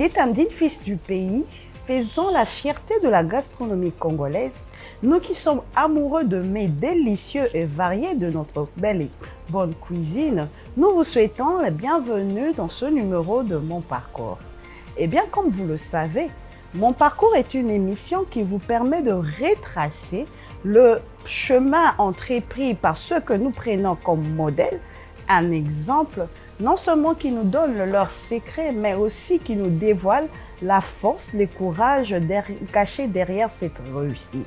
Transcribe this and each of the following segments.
est un digne fils du pays, faisant la fierté de la gastronomie congolaise. Nous qui sommes amoureux de mets délicieux et variés de notre belle et bonne cuisine, nous vous souhaitons la bienvenue dans ce numéro de Mon Parcours. Et bien, comme vous le savez, Mon Parcours est une émission qui vous permet de retracer le chemin entrepris par ceux que nous prenons comme modèle, un exemple, non seulement qui nous donne leurs secrets, mais aussi qui nous dévoile la force, le courage caché derrière cette réussite.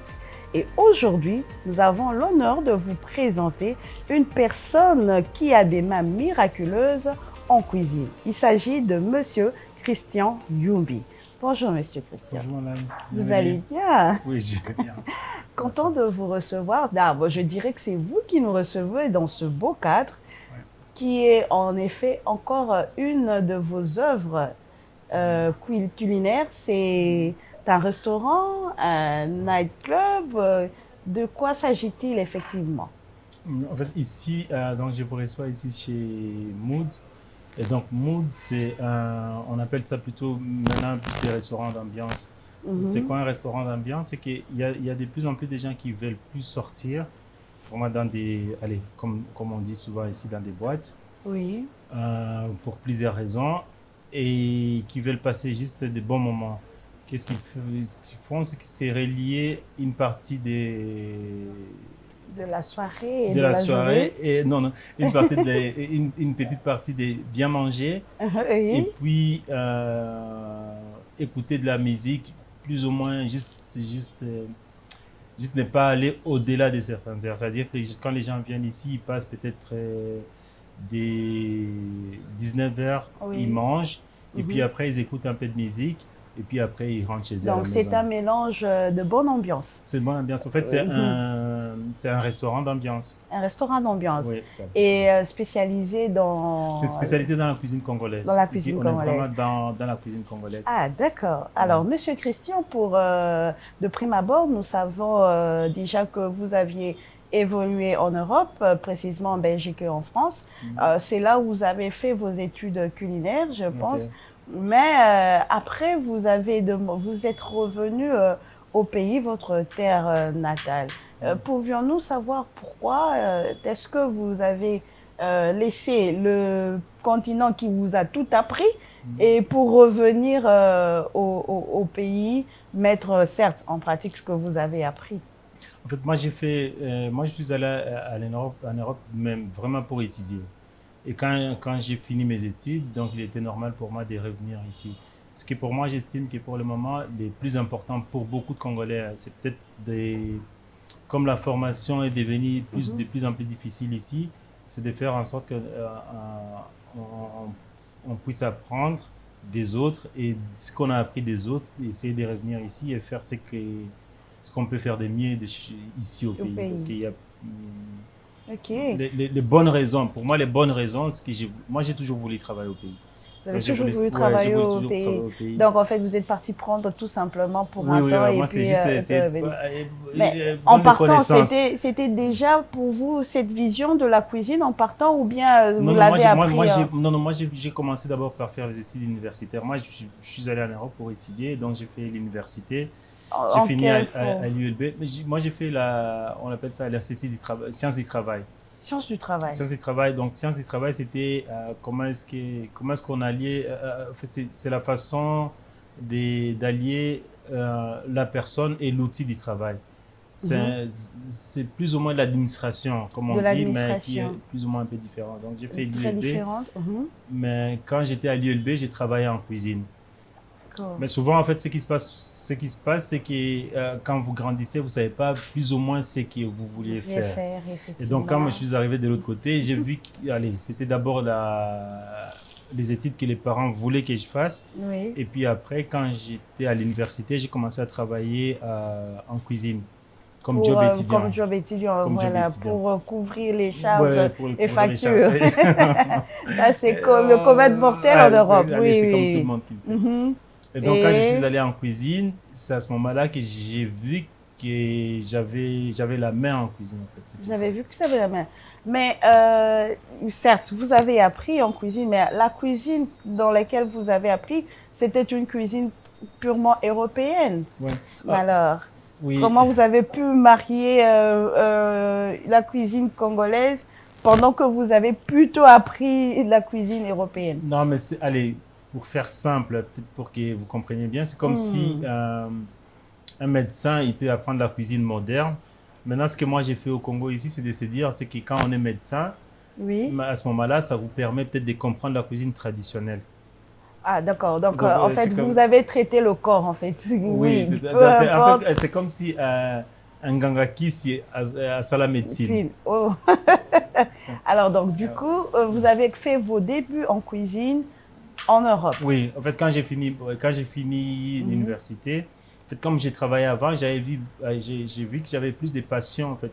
Et aujourd'hui, nous avons l'honneur de vous présenter une personne qui a des mains miraculeuses en cuisine. Il s'agit de Monsieur Christian Youmbi. Bonjour Monsieur Christian. Bonjour madame. Vous allez bien? Oui, je vais bien. Content de vous recevoir. Je dirais que c'est vous qui nous recevez dans ce beau cadre, qui est en effet encore une de vos œuvres culinaires. C'est un restaurant, un nightclub. De quoi s'agit-il effectivement? En fait, ici, donc je vous reçois ici chez Mood. Et donc Mood, c'est on appelle ça plutôt maintenant plus des restaurants d'ambiance. C'est quoi un restaurant d'ambiance? C'est qu'il y a de plus en plus de gens qui veulent plus sortir, vraiment dans des, allez, comme on dit souvent ici, dans des boîtes. Oui. Pour plusieurs raisons, et qui veulent passer juste des bons moments. Qu'est-ce qu'ils font? C'est relier une partie de la soirée et de la soirée journée. et non, une partie une petite partie de bien manger et puis écouter de la musique plus ou moins juste ne pas aller au-delà de certaines heures. C'est-à-dire que quand les gens viennent ici, ils passent peut-être des 19 heures, ils mangent et puis après ils écoutent un peu de musique. Et puis après, ils rentrent chez eux à la maison. Donc, c'est un mélange de bonne ambiance. C'est de bonne ambiance. En fait, c'est un restaurant d'ambiance. Un restaurant d'ambiance. Oui. Et spécialisé dans... C'est spécialisé dans la cuisine congolaise. Dans la cuisine congolaise. On est vraiment dans la cuisine congolaise. Ah, d'accord. Alors, Monsieur Christian, de prime abord, nous savons déjà que vous aviez évolué en Europe, précisément en Belgique et en France. C'est là où vous avez fait vos études culinaires, je pense. Okay. Mais après, vous êtes revenu au pays, votre terre natale. Pouvions-nous savoir pourquoi est-ce que vous avez laissé le continent qui vous a tout appris et pour revenir au pays, mettre certes en pratique ce que vous avez appris? En fait, moi je suis allé en Europe même vraiment pour étudier. Et quand j'ai fini mes études, donc il était normal pour moi de revenir ici. Ce qui pour moi, j'estime que pour le moment, le plus important pour beaucoup de Congolais, c'est peut-être comme la formation est devenue de plus en plus difficile ici, c'est de faire en sorte qu'on puisse apprendre des autres et ce qu'on a appris des autres, essayer de revenir ici et faire ce qu'on peut faire de mieux ici au pays. Parce qu'il y a les bonnes raisons, pour moi les bonnes raisons, c'est que moi j'ai toujours voulu travailler au pays. Vous avez toujours voulu travailler au pays. Donc en fait vous êtes parti prendre tout simplement pour un temps et puis mais en partant, c'était déjà pour vous cette vision de la cuisine en partant ou bien vous l'avez appris? Moi j'ai commencé d'abord par faire des études universitaires. Moi je suis allé en Europe pour étudier, donc j'ai fait l'université. J'ai fini à l'ULB. Moi, j'ai fait on appelle ça la sciences du travail. Sciences du travail. Sciences du travail. Donc, sciences du travail, c'était comment est-ce qu'on alliait. En fait, c'est la façon d'allier la personne et l'outil du travail. C'est plus ou moins l'administration, comme on dit, mais qui est plus ou moins un peu différent. Donc, j'ai fait l'ULB. Mais quand j'étais à l'ULB, j'ai travaillé en cuisine. Mais souvent, en fait, ce qui se passe, c'est que quand vous grandissez, vous ne savez pas plus ou moins ce que vous vouliez faire. Et donc, quand je suis arrivé de l'autre côté, j'ai vu que c'était d'abord les études que les parents voulaient que je fasse. Oui. Et puis après, quand j'étais à l'université, j'ai commencé à travailler en cuisine. Comme job étudiant. Comme job étudiant, voilà, pour couvrir les charges et factures. Ça, c'est comme le commun mortel en Europe. Oui, c'est comme tout le monde qui le fait. Et donc, quand je suis allé en cuisine, c'est à ce moment-là que j'ai vu que j'avais la main en cuisine. En fait. Vous avez vu que vous avez la main. Mais certes, vous avez appris en cuisine, mais la cuisine dans laquelle vous avez appris, c'était une cuisine purement européenne. Ouais. Alors, Oui. comment vous avez pu marier la cuisine congolaise pendant que vous avez plutôt appris la cuisine européenne? Non, mais allez, pour faire simple, peut-être pour que vous compreniez bien, c'est comme si un médecin, il peut apprendre la cuisine moderne. Maintenant, ce que moi j'ai fait au Congo ici, c'est de se dire, c'est que quand on est médecin, Oui. à ce moment-là, ça vous permet peut-être de comprendre la cuisine traditionnelle. Ah, d'accord. Donc, Donc, en fait, vous avez traité le corps, en fait. Oui, Oui, peu importe. en fait, c'est comme si un gangaki a ça la médecine. Oh. Alors, donc, du coup, vous avez fait vos débuts en cuisine en Europe. Oui, en fait, quand j'ai fini l'université, en fait, comme j'ai travaillé avant, j'ai vu que j'avais plus de passion. En fait,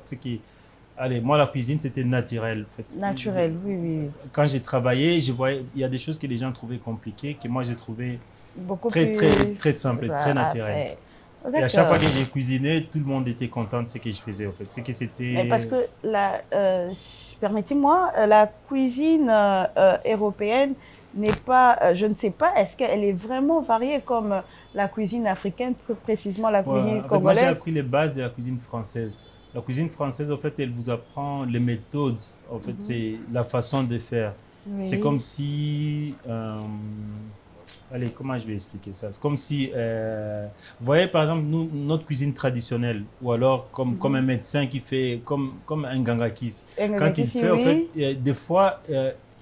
allez, moi, la cuisine, c'était naturel. En fait. Naturel, oui, oui. Quand j'ai travaillé, je voyais, il y a des choses que les gens trouvaient compliquées, que moi, j'ai trouvé Beaucoup très, plus... très, très simple, très naturel. Et à chaque fois que j'ai cuisiné, tout le monde était content de ce que je faisais, en fait. C'est que c'était... Mais parce que, permettez-moi, la cuisine européenne n'est pas, je ne sais pas, est-ce qu'elle est vraiment variée comme la cuisine africaine, plus précisément la cuisine congolaise? Moi, j'ai appris les bases de la cuisine française. La cuisine française, en fait, elle vous apprend les méthodes. En fait, c'est la façon de faire. Oui. C'est comme si... allez, comment je vais expliquer ça? C'est comme si... vous voyez, par exemple, notre cuisine traditionnelle, ou alors comme un médecin qui fait... Comme un gangakis. Quand il fait, en fait, des fois,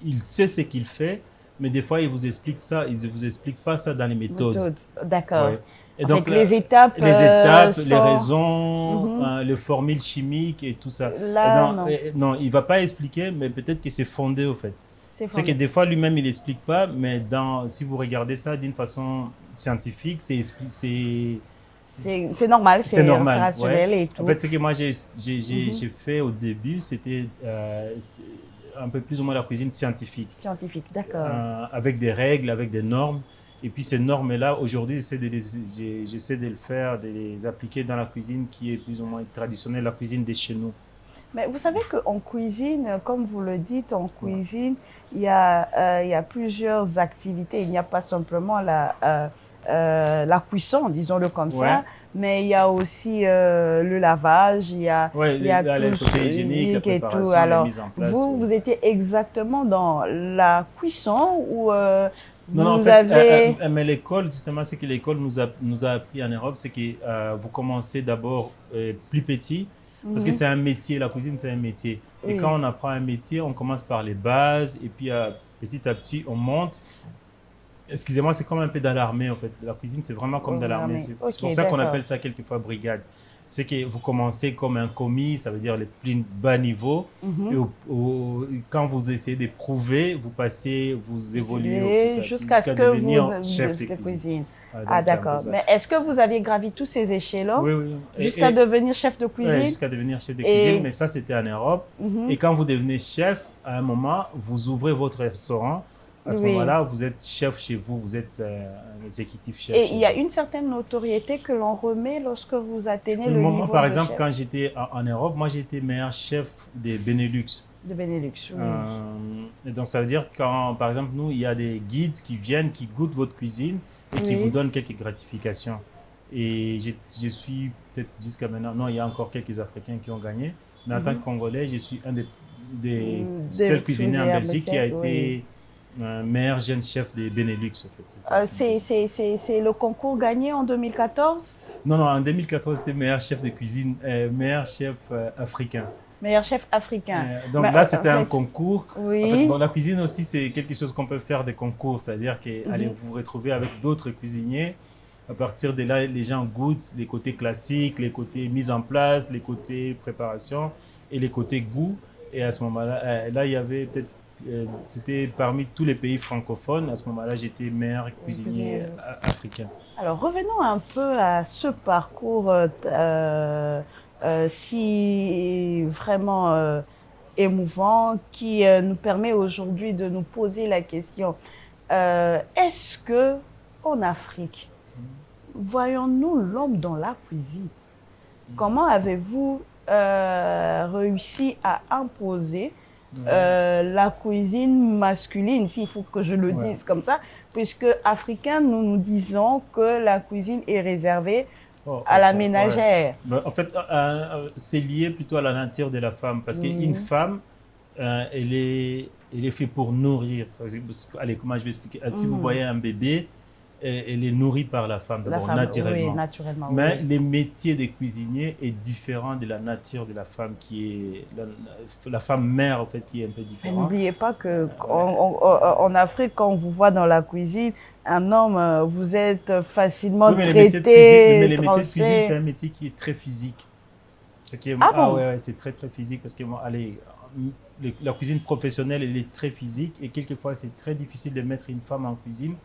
il sait ce qu'il fait, mais des fois, il vous explique ça, il ne vous explique pas ça dans les méthodes. D'accord. Ouais. Et donc, là, les étapes, les raisons, les formules chimiques et tout ça. Là, non, il ne va pas expliquer, mais peut-être que c'est fondé, au fait. C'est que des fois, lui-même, il n'explique pas, mais si vous regardez ça d'une façon scientifique, c'est normal, c'est normal, rationnel et tout. En fait, ce que moi, j'ai fait au début, c'était un peu plus ou moins la cuisine scientifique. Scientifique, d'accord. Avec des règles, avec des normes. Et puis ces normes-là, aujourd'hui, j'essaie de le faire, de les appliquer dans la cuisine qui est plus ou moins traditionnelle, la cuisine de chez nous. Mais vous savez qu'en cuisine, comme vous le dites, en cuisine, il y a plusieurs activités. Il n'y a pas simplement la cuisson, disons-le comme ça, mais il y a aussi le lavage, il y a le côté hygiénique, la préparation, la mise en place. Vous étiez exactement dans la cuisson ou non, en fait, mais l'école, justement, ce que l'école nous a appris en Europe, c'est que vous commencez d'abord plus petit, parce que c'est un métier, la cuisine c'est un métier. Et quand on apprend un métier, on commence par les bases, et puis petit à petit, on monte. Excusez-moi, c'est comme un peu dans l'armée, en fait. La cuisine, c'est vraiment comme dans l'armée. C'est pour ça qu'on appelle ça quelquefois brigade. C'est que vous commencez comme un commis, ça veut dire le plus bas niveau. Et quand vous essayez de prouver, vous passez, vous évoluez jusqu'à ce que devenir vous chef de cuisine. Ah, d'accord. Mais est-ce que vous aviez gravi tous ces échelons jusqu'à devenir chef de cuisine? Oui, jusqu'à devenir chef de cuisine, mais ça, c'était en Europe. Et quand vous devenez chef, à un moment, vous ouvrez votre restaurant. À ce moment-là, vous êtes chef chez vous, vous êtes un exécutif chef. Et il y a une certaine notoriété que l'on remet lorsque vous atteignez le niveau Par de exemple, chef. quand j'étais en Europe, moi j'étais meilleur chef des Benelux. De Benelux, oui. Et donc ça veut dire quand, par exemple, nous, il y a des guides qui viennent, qui goûtent votre cuisine et qui vous donnent quelques gratifications. Et je suis peut-être jusqu'à maintenant, non, il y a encore quelques Africains qui ont gagné, mais en tant que Congolais, je suis un des seuls cuisiniers en Belgique qui a été meilleur jeune chef des Benelux. En fait. C'est le concours gagné en 2014? Non, en 2014, c'était meilleur chef de cuisine, meilleur chef africain. Meilleur chef africain. Donc là, c'était un concours. Oui. En fait, bon, la cuisine aussi, c'est quelque chose qu'on peut faire des concours. C'est-à-dire que allez vous retrouver avec d'autres cuisiniers. À partir de là, les gens goûtent les côtés classiques, les côtés mise en place, les côtés préparation et les côtés goût. Et à ce moment-là, là, il y avait peut-être c'était parmi tous les pays francophones. À ce moment-là, j'étais meilleur cuisinier africain. Alors, revenons un peu à ce parcours si vraiment émouvant qui nous permet aujourd'hui de nous poser la question est-ce que en Afrique, voyons-nous l'homme dans la cuisine? Comment avez-vous réussi à imposer la cuisine masculine, s'il faut que je le dise comme ça, puisque africains, nous disons que la cuisine est réservée à la ménagère. En fait, c'est lié plutôt à la nature de la femme, parce qu'une femme, elle est faite pour nourrir. Allez, comment je vais expliquer? Si vous voyez un bébé, elle est nourrie par la femme, d'abord, naturellement. Oui, naturellement. Mais les métiers des cuisiniers est différent de la nature de la femme, qui est la femme mère, en fait, qui est un peu différente. N'oubliez pas que en Afrique, quand on vous voit dans la cuisine, un homme, vous êtes facilement traité. Mais les métiers de cuisine, c'est un métier qui est très physique. C'est très, très physique, parce que, allez, la cuisine professionnelle, elle est très physique, et quelquefois, c'est très difficile de mettre une femme en cuisine,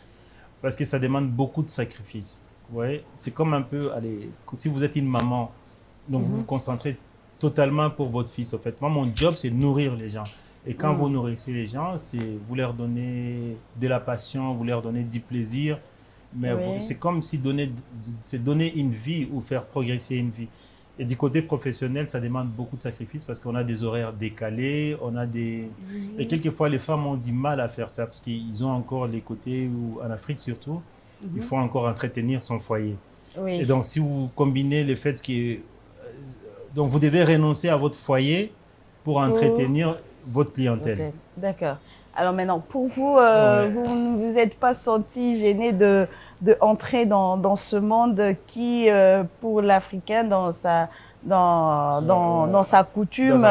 parce que ça demande beaucoup de sacrifices. Ouais, c'est comme un peu, allez, si vous êtes une maman, donc vous vous concentrez totalement pour votre fils. En fait, moi, mon job, c'est nourrir les gens. Et quand vous nourrissez les gens, c'est vous leur donnez de la passion, vous leur donnez du plaisir. Mais c'est comme si donner une vie ou faire progresser une vie. Et du côté professionnel, ça demande beaucoup de sacrifices, parce qu'on a des horaires décalés, on a des... Et quelquefois, les femmes ont du mal à faire ça, parce qu'ils ont encore les côtés où, en Afrique surtout, il faut encore entretenir son foyer. Et donc, si vous combinez le fait que... donc, vous devez renoncer à votre foyer pour entretenir votre clientèle. D'accord. Alors maintenant, pour vous, vous ne vous êtes pas senti gêné de entrer dans ce monde qui, pour l'Africain, dans sa coutume,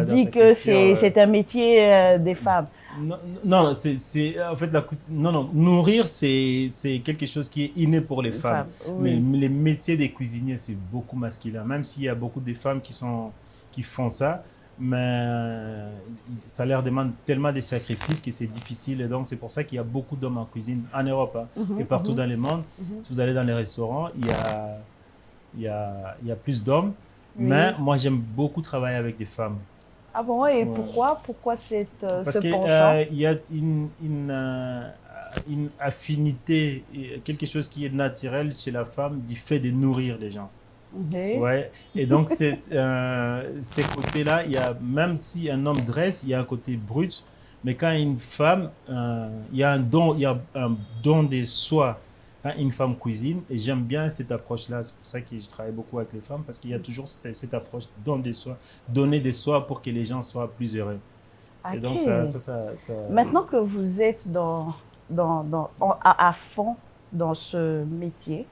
dit que c'est un métier des femmes. Non, c'est en fait nourrir, c'est quelque chose qui est inné pour les femmes. Mais les métiers des cuisiniers, c'est beaucoup masculin, même s'il y a beaucoup de femmes qui font ça. Mais ça leur demande tellement de sacrifices que c'est difficile. Et donc, c'est pour ça qu'il y a beaucoup d'hommes en cuisine en Europe et partout dans le monde. Si vous allez dans les restaurants, il y a plus d'hommes. Mais moi, j'aime beaucoup travailler avec des femmes. Ah bon, et pourquoi ce penchant? Parce qu'il y a une affinité, quelque chose qui est naturel chez la femme du fait de nourrir les gens. Ouais. Et donc, ces côtés-là, même si un homme dresse, il y a un côté brut, mais quand une femme, il y a un don de soi quand une femme cuisine, et j'aime bien cette approche-là. C'est pour ça que je travaille beaucoup avec les femmes, parce qu'il y a toujours cette approche don de soi, donner de soi pour que les gens soient plus heureux. Okay. Et donc, Maintenant que vous êtes à fond dans ce métier,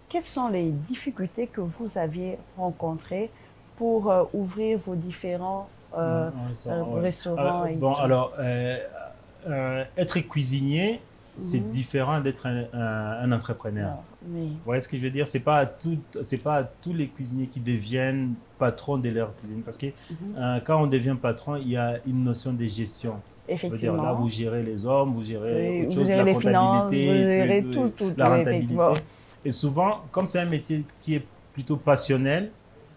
quelles sont les difficultés que vous aviez rencontrées pour ouvrir vos différents restaurants alors, être cuisinier, c'est différent d'être un entrepreneur. Vous voyez ce que je veux dire? C'est pas tous les cuisiniers qui deviennent patrons de leur cuisine. Parce que quand on devient patron, il y a une notion de gestion. Effectivement. Là, vous gérez les hommes, vous gérez autre chose, la comptabilité, finances, vous gérez tout, la rentabilité. Et souvent, comme c'est un métier qui est plutôt passionnel,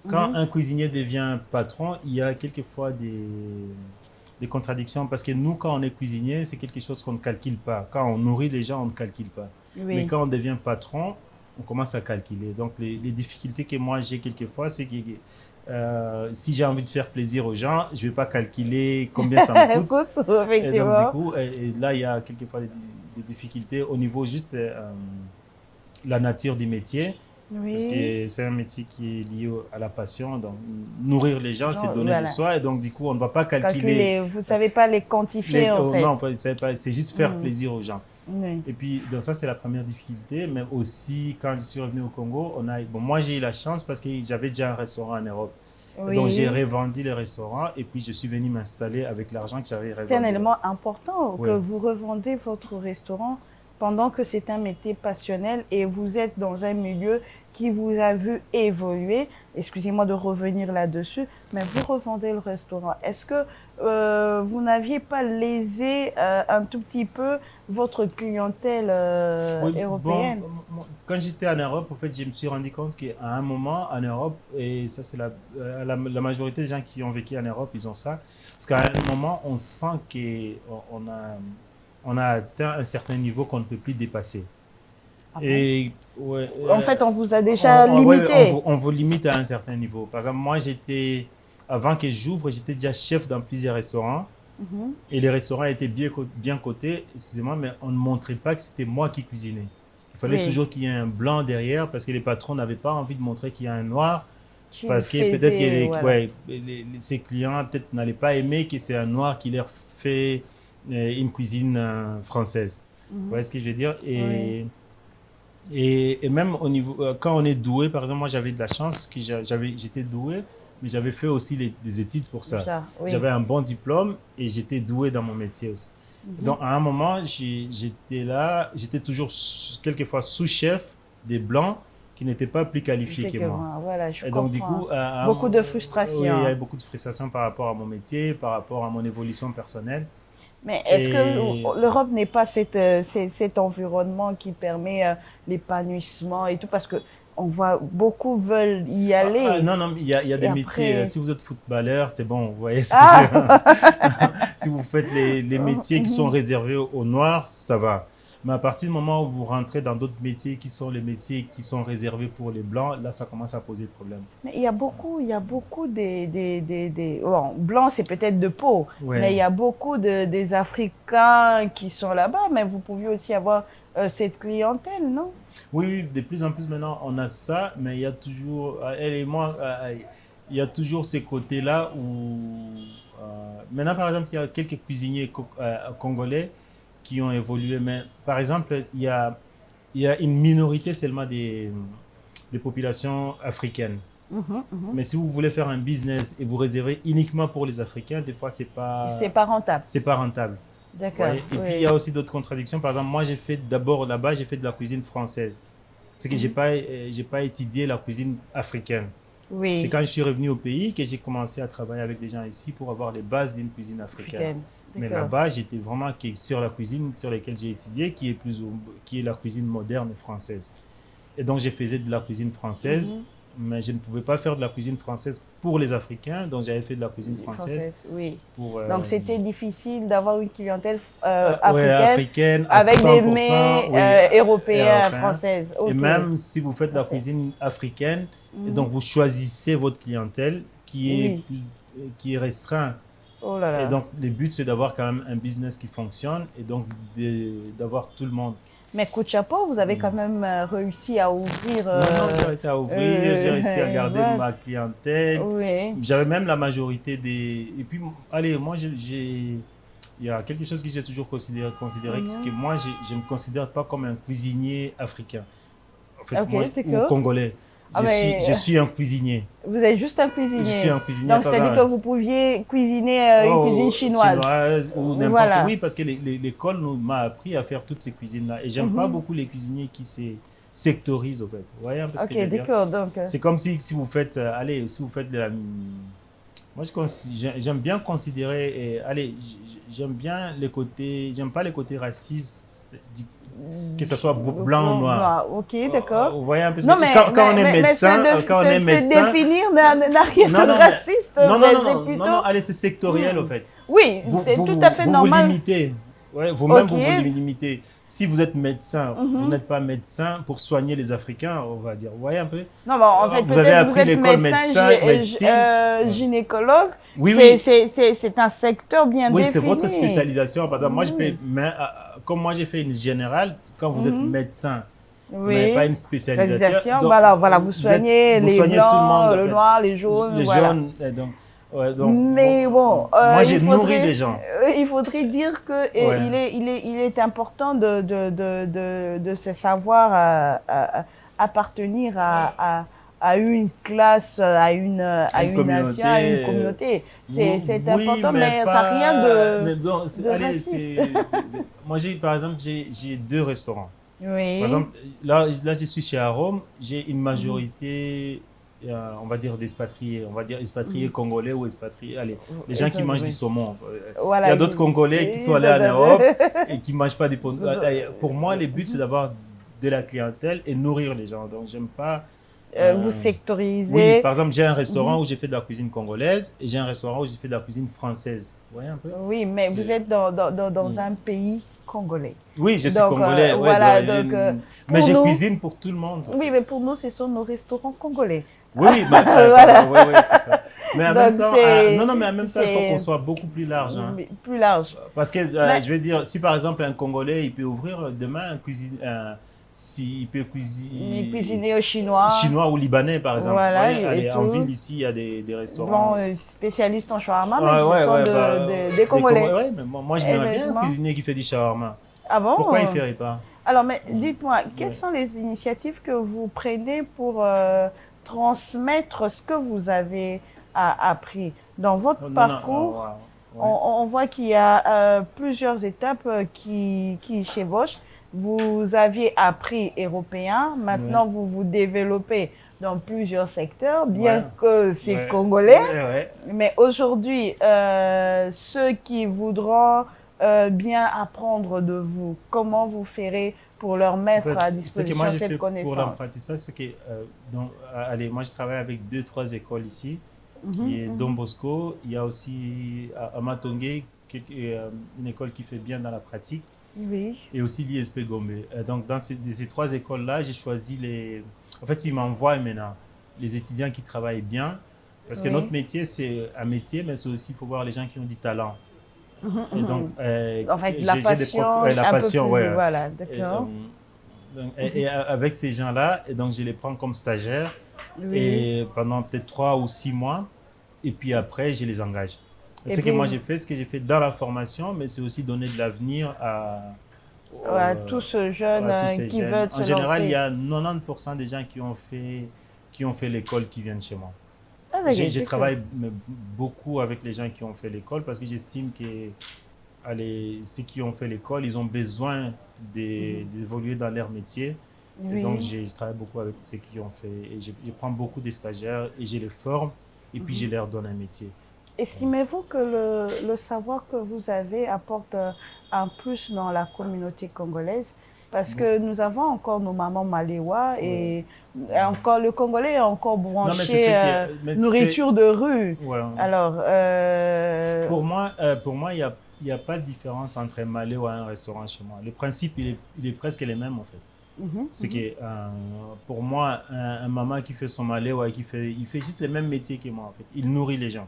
quand un cuisinier devient patron, il y a quelquefois des contradictions. Parce que nous, quand on est cuisinier, c'est quelque chose qu'on ne calcule pas. Quand on nourrit les gens, on ne calcule pas. Mais quand on devient patron, on commence à calculer. Donc, les difficultés que moi j'ai quelquefois, c'est que si j'ai envie de faire plaisir aux gens, je ne vais pas calculer combien ça me coûte. Et donc, du coup, et là, il y a quelquefois des difficultés au niveau juste la nature du métier. Parce que c'est un métier qui est lié à la passion. Donc, nourrir les gens, c'est donner de soi. Et donc, du coup, on ne va pas calculer. Vous ne savez pas les quantifier, en fait. Non, c'est juste faire plaisir aux gens. Et puis, donc ça, c'est la première difficulté. Mais aussi, quand je suis revenu au Congo, moi, j'ai eu la chance parce que j'avais déjà un restaurant en Europe. Donc, j'ai revendu le restaurant et puis je suis venu m'installer avec l'argent que j'avais revendu. C'est un élément important que vous revendez votre restaurant pendant que c'est un métier passionnel et vous êtes dans un milieu qui vous a vu évoluer. Excusez-moi de revenir là-dessus, mais vous revendez le restaurant. Est-ce que vous n'aviez pas lésé un tout petit peu votre clientèle européenne? Quand j'étais en Europe, en fait, je me suis rendu compte qu'à un moment en Europe, et ça c'est la majorité des gens qui ont vécu en Europe, ils ont ça, parce qu'à un moment, on sent qu'on a atteint un certain niveau qu'on ne peut plus dépasser. Et en fait, on vous a déjà limité. On vous limite à un certain niveau. Par exemple, moi, j'étais avant que j'ouvre, j'étais déjà chef dans plusieurs restaurants. Et les restaurants étaient bien cotés, excusez-moi, mais on ne montrait pas que c'était moi qui cuisinais. Il fallait toujours qu'il y ait un blanc derrière parce que les patrons n'avaient pas envie de montrer qu'il y a un noir. Parce que peut-être que ses clients peut-être n'allaient pas aimer que c'est un noir qui leur fait une cuisine française. Vous voyez ce que je veux dire? Et même au niveau, quand on est doué, par exemple, moi j'avais de la chance que j'étais doué, mais j'avais fait aussi des études pour ça. J'avais un bon diplôme et j'étais doué dans mon métier aussi. Donc à un moment, j'étais toujours quelquefois sous-chef des Blancs qui n'étaient pas plus qualifiés que moi. Voilà, je et comprends. donc du coup, beaucoup de frustration. Oui, il y avait beaucoup de frustration par rapport à mon métier, par rapport à mon évolution personnelle. Mais est-ce que l'Europe n'est pas cet environnement qui permet l'épanouissement et tout? Parce que on voit beaucoup veulent y aller. Non, il y a des métiers. Si vous êtes footballeur, c'est bon, vous voyez ce que je veux dire. Si vous faites les métiers qui sont réservés aux Noirs, ça va. Mais à partir du moment où vous rentrez dans d'autres métiers qui sont les métiers qui sont réservés pour les Blancs, là, ça commence à poser problème. Mais il y a beaucoup bon, Blancs, c'est peut-être de peau, mais il y a beaucoup des Africains qui sont là-bas, mais vous pouviez aussi avoir cette clientèle, non? Oui, de plus en plus maintenant, on a ça, mais il y a toujours, elle et moi, il y a toujours ces côtés-là où, maintenant, par exemple, il y a quelques cuisiniers congolais qui ont évolué, mais par exemple, il y a une minorité seulement des populations africaines. Mais si vous voulez faire un business et vous réservez uniquement pour les Africains, des fois, c'est pas rentable. C'est pas rentable. D'accord. Ouais. Et puis, il y a aussi d'autres contradictions. Par exemple, moi, j'ai fait d'abord là-bas, j'ai fait de la cuisine française. C'est que j'ai pas étudié la cuisine africaine. Oui. C'est quand je suis revenu au pays que j'ai commencé à travailler avec des gens ici pour avoir les bases d'une cuisine africaine. Mais là-bas, j'étais vraiment sur la cuisine sur laquelle j'ai étudié, qui est la cuisine moderne française. Et donc, je faisais de la cuisine française, mais je ne pouvais pas faire de la cuisine française pour les Africains, donc j'avais fait de la cuisine française. Oui. Donc c'était difficile d'avoir une clientèle africaine avec des mets européens, françaises. Et même si vous faites de la cuisine africaine, et donc vous choisissez votre clientèle qui est restreinte. Oh là là. Et donc le but c'est d'avoir quand même un business qui fonctionne et donc d'avoir tout le monde. Mais coup de chapeau, vous avez quand même réussi à ouvrir. Non, j'ai réussi à ouvrir, j'ai réussi à garder ma clientèle. Oui. J'avais même la majorité des. Et puis, allez, moi, il y a quelque chose que j'ai toujours considéré c'est que moi, je ne me considère pas comme un cuisinier africain. En fait, moi, ou congolais. Je suis un cuisinier. Vous êtes juste un cuisinier. Je suis un cuisinier. Donc, c'est-à-dire que vous pouviez cuisiner une cuisine chinoise. Ou n'importe quoi. Oui, parce que l'école m'a appris à faire toutes ces cuisines-là. Et j'aime pas beaucoup les cuisiniers qui se sectorisent, en fait. Vous voyez un peu ce que je veux dire? D'accord. Donc... C'est comme si vous faites, si vous faites de la... Moi, j'aime bien considérer... j'aime bien les côtés... J'aime pas les côtés racistes, que ce soit blanc ou noir. Ok, d'accord. Vous voyez un peu ce que quand on est médecin, c'est définir n'a rien de raciste. Non, allez, c'est sectoriel, en fait. Oui, c'est tout à fait normal. Vous limitez. Ouais, vous-même, vous limitez. Si vous êtes médecin, vous n'êtes pas médecin pour soigner les Africains, on va dire. Vous voyez un peu? Non, bon, en fait, vous avez appris l'école médecin, gynécologue. Oui. C'est un secteur bien défini. Oui, c'est votre spécialisation. Par exemple, comme moi, j'ai fait une générale, quand vous êtes médecin, vous n'avez pas une spécialisation. Donc, voilà, vous soignez les blancs, tout le monde, le noir, les jaunes. Les jaunes, donc, mais bon, moi j'ai nourri des gens. Il faudrait dire que il est important de se savoir appartenir à une classe, à une nation, à une communauté. C'est important, mais ça n'a rien de raciste. Moi, par exemple, j'ai 2 restaurants. Oui. Par exemple, là, je suis chez Arôme, j'ai une majorité, on va dire, d'expatriés. On va dire expatriés congolais ou expatriés, les gens qui mangent du saumon. Voilà, il y a d'autres Congolais qui sont allés en Europe et qui ne mangent pas des poissons. Pour moi, le but, c'est d'avoir de la clientèle et nourrir les gens. Donc, j'aime pas... vous sectorisez. Oui, par exemple, j'ai un restaurant où j'ai fait de la cuisine congolaise et j'ai un restaurant où j'ai fait de la cuisine française. Vous voyez un peu? Oui, mais vous êtes dans un pays congolais. Oui, je suis congolais. Voilà, mais je cuisine pour tout le monde. Oui, mais pour nous, ce sont nos restaurants congolais. Oui, mais, Voilà. oui, oui, c'est ça. Mais en même Donc, temps, c'est... non, non, mais en même temps, il faut c'est qu'on soit beaucoup plus large. Hein. plus large. Parce que, Mais, je veux dire, si par exemple un Congolais, il peut ouvrir demain un cuisine, s'il peut cuisiner cuisiner au chinois, chinois ou libanais, par exemple. Vous voilà, voyez, et allez, en tout. ville, ici, il y a des restaurants. Bon, spécialistes en shawarma, mais Ouais, ce ouais, sont ouais, bah, des Congolais. Ouais, mais moi, j'aimerais bien un Effectivement. cuisinier qui fait du shawarma. Ah Pourquoi il ne bon? ferait pas? Alors, mais Mm. dites-moi, quelles Ouais. sont les initiatives que vous prenez pour transmettre ce que vous avez appris dans votre Non, non, parcours? ouais. On voit qu'il y a plusieurs étapes qui chevauchent. Vous aviez appris européen, maintenant Ouais. vous vous développez dans plusieurs secteurs, Ouais. bien que c'est Ouais. congolais. Ouais. Mais aujourd'hui, ceux qui voudront bien apprendre de vous, comment vous ferez pour leur En mettre fait, à ce que moi disposition j'ai cette fait pour connaissance? l'apprentissage, c'est que, allez, moi je travaille avec deux, trois écoles ici, Mhm, qui est Don mhm. Bosco. Il y a aussi à Matongé, une école qui fait bien dans la pratique, Oui, et aussi l'ISP Gombe. Donc dans ces trois écoles-là, j'ai choisi En fait, ils m'envoient maintenant les étudiants qui travaillent bien, parce que oui. notre métier, c'est un métier, mais c'est aussi, il faut voir les gens qui ont du talent. Mhm, Et donc, mhm. En fait, la j'ai des passion, la un peu passion, plus, ouais. voilà, Et, d'accord. et avec ces gens-là, et donc je les prends comme stagiaires Oui. et pendant peut-être 3 ou 6 mois, et puis après, je les engage. Et Et ce que puis, moi j'ai fait, ce que j'ai fait dans la formation, mais c'est aussi donner de l'avenir tous ces jeunes à tous ces qui jeunes. veulent En se général, il y lancer. a 90% des gens qui ont fait l'école qui viennent chez moi. Ah, d'accord, Je d'accord. travaille beaucoup avec les gens qui ont fait l'école parce que j'estime que allez, ceux qui ont fait l'école, ils ont besoin d'évoluer dans leur métier. Et donc, Oui. je travaille beaucoup avec ceux qui ont fait. Et je prends beaucoup de stagiaires et je les forme et puis je leur donne un métier. Estimez-vous que le savoir que vous avez apporte un plus dans la communauté congolaise? Parce Bon, que nous avons encore nos mamans maléwa ouais. et encore le Congolais est encore Non, mais c'est branché ce qui est. Mais c'est. nourriture de rue. Ouais. Alors, Pour moi, il y a pas de différence entre un malais ou un restaurant chez moi. Le principe, il est presque le même en fait. mhm, C'est mhm. que pour moi, un maman qui fait son malais, ouais, il fait juste le même métier que moi en fait. Il nourrit les gens.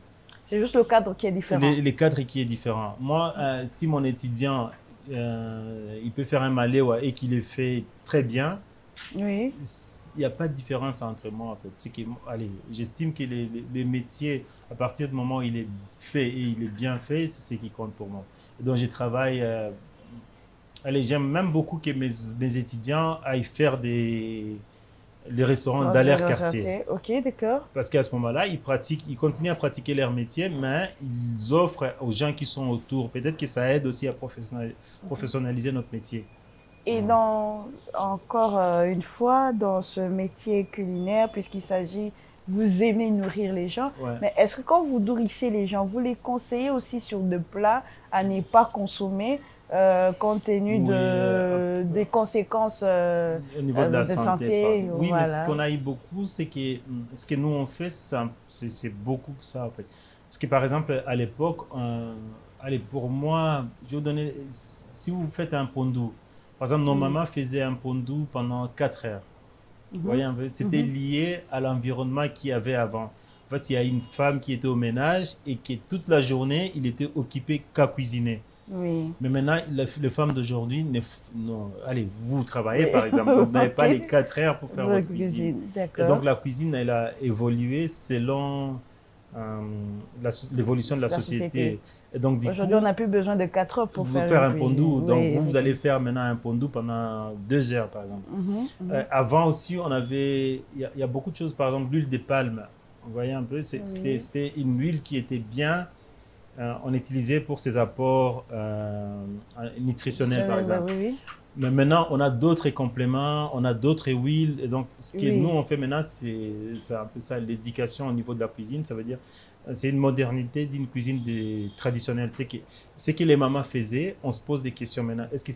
C'est juste le cadre qui est différent. Les cadres qui est différent. Moi, si mon étudiant, il peut faire un malais ouais, et qu'il le fait très bien, Oui. il n'y a pas de différence entre moi en fait. C'est que, allez, j'estime que les métiers, à partir du moment où il est fait et il est bien fait, c'est ce qui compte pour moi. Et donc je travaille. Allez, j'aime même beaucoup que mes étudiants aillent faire les restaurants Dans dans une leur quartier. localité. Ok, d'accord. Parce qu'à ce moment-là, ils continuent à pratiquer leur métier, mais ils offrent aux gens qui sont autour. Peut-être que ça aide aussi à professionnaliser notre métier. Et dans, encore une fois, dans ce métier culinaire, puisqu'il s'agit, vous aimez nourrir les gens, Ouais. mais est-ce que quand vous nourrissez les gens, vous les conseillez aussi sur des plats à ne pas consommer compte tenu Oui, des conséquences au niveau de la de santé, oui, mais ce voilà. qu'on a eu beaucoup, c'est que ce que nous on fait, c'est beaucoup ça en fait. Parce que par exemple, à l'époque, allez, pour moi, je vais vous donner, si vous faites un pondou, par exemple, nos Mm. mamans faisaient un pondou pendant 4 heures. Vous Mhm, voyez, en fait, c'était mhm. lié à l'environnement qu'il y avait avant. En fait, il y a une femme qui était au ménage et qui toute la journée, il était occupé qu'à cuisiner. Oui. Mais maintenant, les femmes d'aujourd'hui, allez, vous travaillez Oui. par exemple, donc vous n'avez pas les Ok. 4 heures pour faire Votre votre cuisine. cuisine, Et donc d'accord. la cuisine, elle a évolué selon euh, l'évolution de la La société. société. Et donc du Aujourd'hui, on coup, n'a plus besoin de 4 heures pour vous faire faire une un cuisine. pondou, Oui, donc vous allez effectivement. faire maintenant un pondou pendant 2 heures par exemple. Mhm, mhm. Avant aussi, il y a beaucoup de choses, par exemple l'huile de palme. Vous voyez un peu, Oui. c'était une huile qui était bien on utilisait pour ses apports nutritionnels, par exemple. Oui, oui. Mais maintenant, on a d'autres compléments, on a d'autres huiles. Et donc, ce que nous, Oui. on fait maintenant, c'est un peu ça, l'éducation au niveau de la cuisine. Ça veut dire, c'est une modernité d'une cuisine traditionnelle. Ce que les mamans faisaient, on se pose des questions maintenant. Est-ce que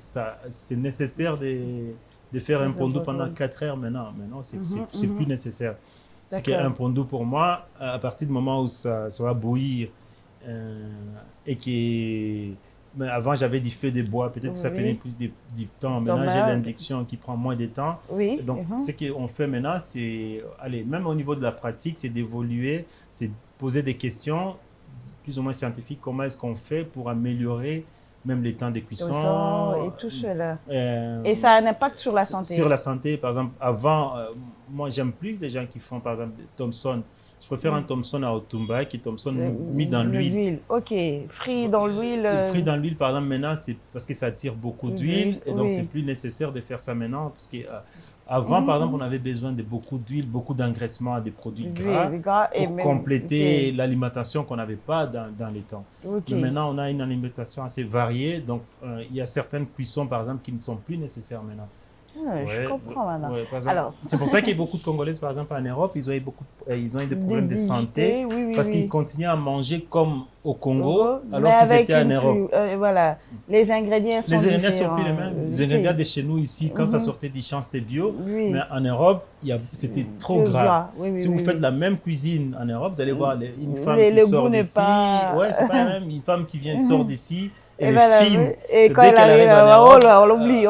c'est nécessaire de faire un pondou pendant 4 heures maintenant? Maintenant, Mhm, c'est plus mhm. nécessaire. C'est qu'un D'accord. pondou, pour moi, à partir du moment où ça va bouillir, et que mais avant, j'avais du feu de bois. Peut-être que ça prenait plus de temps. Maintenant, j'ai l'induction qui prend moins de temps. Oui. Donc, ce qu'on fait maintenant, c'est, allez, même au niveau de la pratique, c'est d'évoluer, c'est de poser des questions plus ou moins scientifiques. Comment est-ce qu'on fait pour améliorer même les temps de cuisson et tout cela. Et ça a un impact sur la santé. Sur la santé, par exemple, avant, moi, j'aime plus des gens qui font, par exemple, Thompson. Je préfère un Thompson à Otumba qui est Thompson mis dans l'huile. Ok, frit dans l'huile. Frit dans l'huile, par exemple, maintenant, c'est parce que ça tire beaucoup d'huile et donc c'est plus nécessaire de faire ça maintenant. Parce que, avant, par exemple, on avait besoin de beaucoup d'huile, beaucoup d'engraissement, des produits gras pour compléter l'alimentation qu'on n'avait pas dans les temps. Mais maintenant, on a une alimentation assez variée. Donc, il y a certaines cuissons, par exemple, qui ne sont plus nécessaires maintenant. Je comprends maintenant. C'est pour ça qu'il y a beaucoup de Congolaises, par exemple, en Europe, ils ont eu des problèmes de santé parce qu'ils continuent à manger comme au Congo alors qu'ils étaient en Europe. Voilà, les ingrédients sont différents. Les ingrédients sont plus les mêmes. Les ingrédients de chez nous ici, quand ça sortait du champ, c'était bio. Mais en Europe, c'était trop gras. Si vous faites la même cuisine en Europe, vous allez voir une femme qui sort d'ici. Ouais, c'est pas la même. Une femme qui vient sort d'ici. Elle est fine. Et quand elle arrive on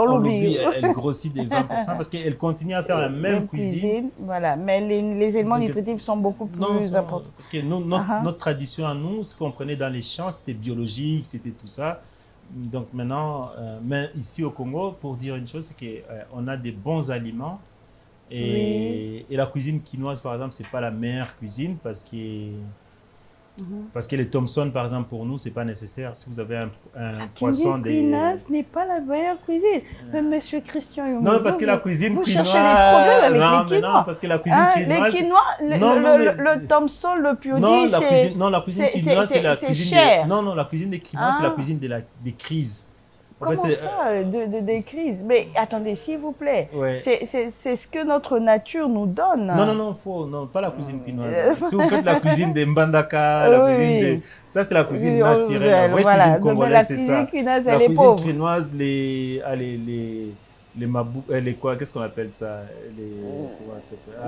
l'oublie. Elle grossit de 20% parce qu'elle continue à faire la même cuisine. Voilà, mais les éléments nutritifs sont beaucoup plus importants. Parce que notre tradition à nous, ce qu'on prenait dans les champs, c'était biologique, c'était tout ça. Donc maintenant, mais ici au Congo, pour dire une chose, c'est qu'on a des bons aliments. Et la cuisine quinoise, par exemple, c'est pas la meilleure cuisine parce que les Thompson, par exemple, pour nous, c'est pas nécessaire. Si vous avez un poisson des... La cuisine quinoise n'est pas la meilleure cuisine. Même Monsieur Christian Yombo, non, parce que la cuisine quinoise... Vous cherchez des problèmes avec les quinois. Non, parce que la cuisine quinoise... Les quinois, le Thompson, le Piodi, c'est... Non, la cuisine quinoise, c'est la cuisine... cher. Non, la cuisine des quinois, c'est la cuisine des crises. Comment ça, des crises? Mais attendez, s'il vous plaît, c'est ce que notre nature nous donne. Non, pas la cuisine quinoise. Si vous faites la cuisine des Mbandaka, ça c'est la cuisine naturelle. La vraie cuisine congolaise, c'est ça. La cuisine quinoise, les mabou, qu'est-ce qu'on appelle ça?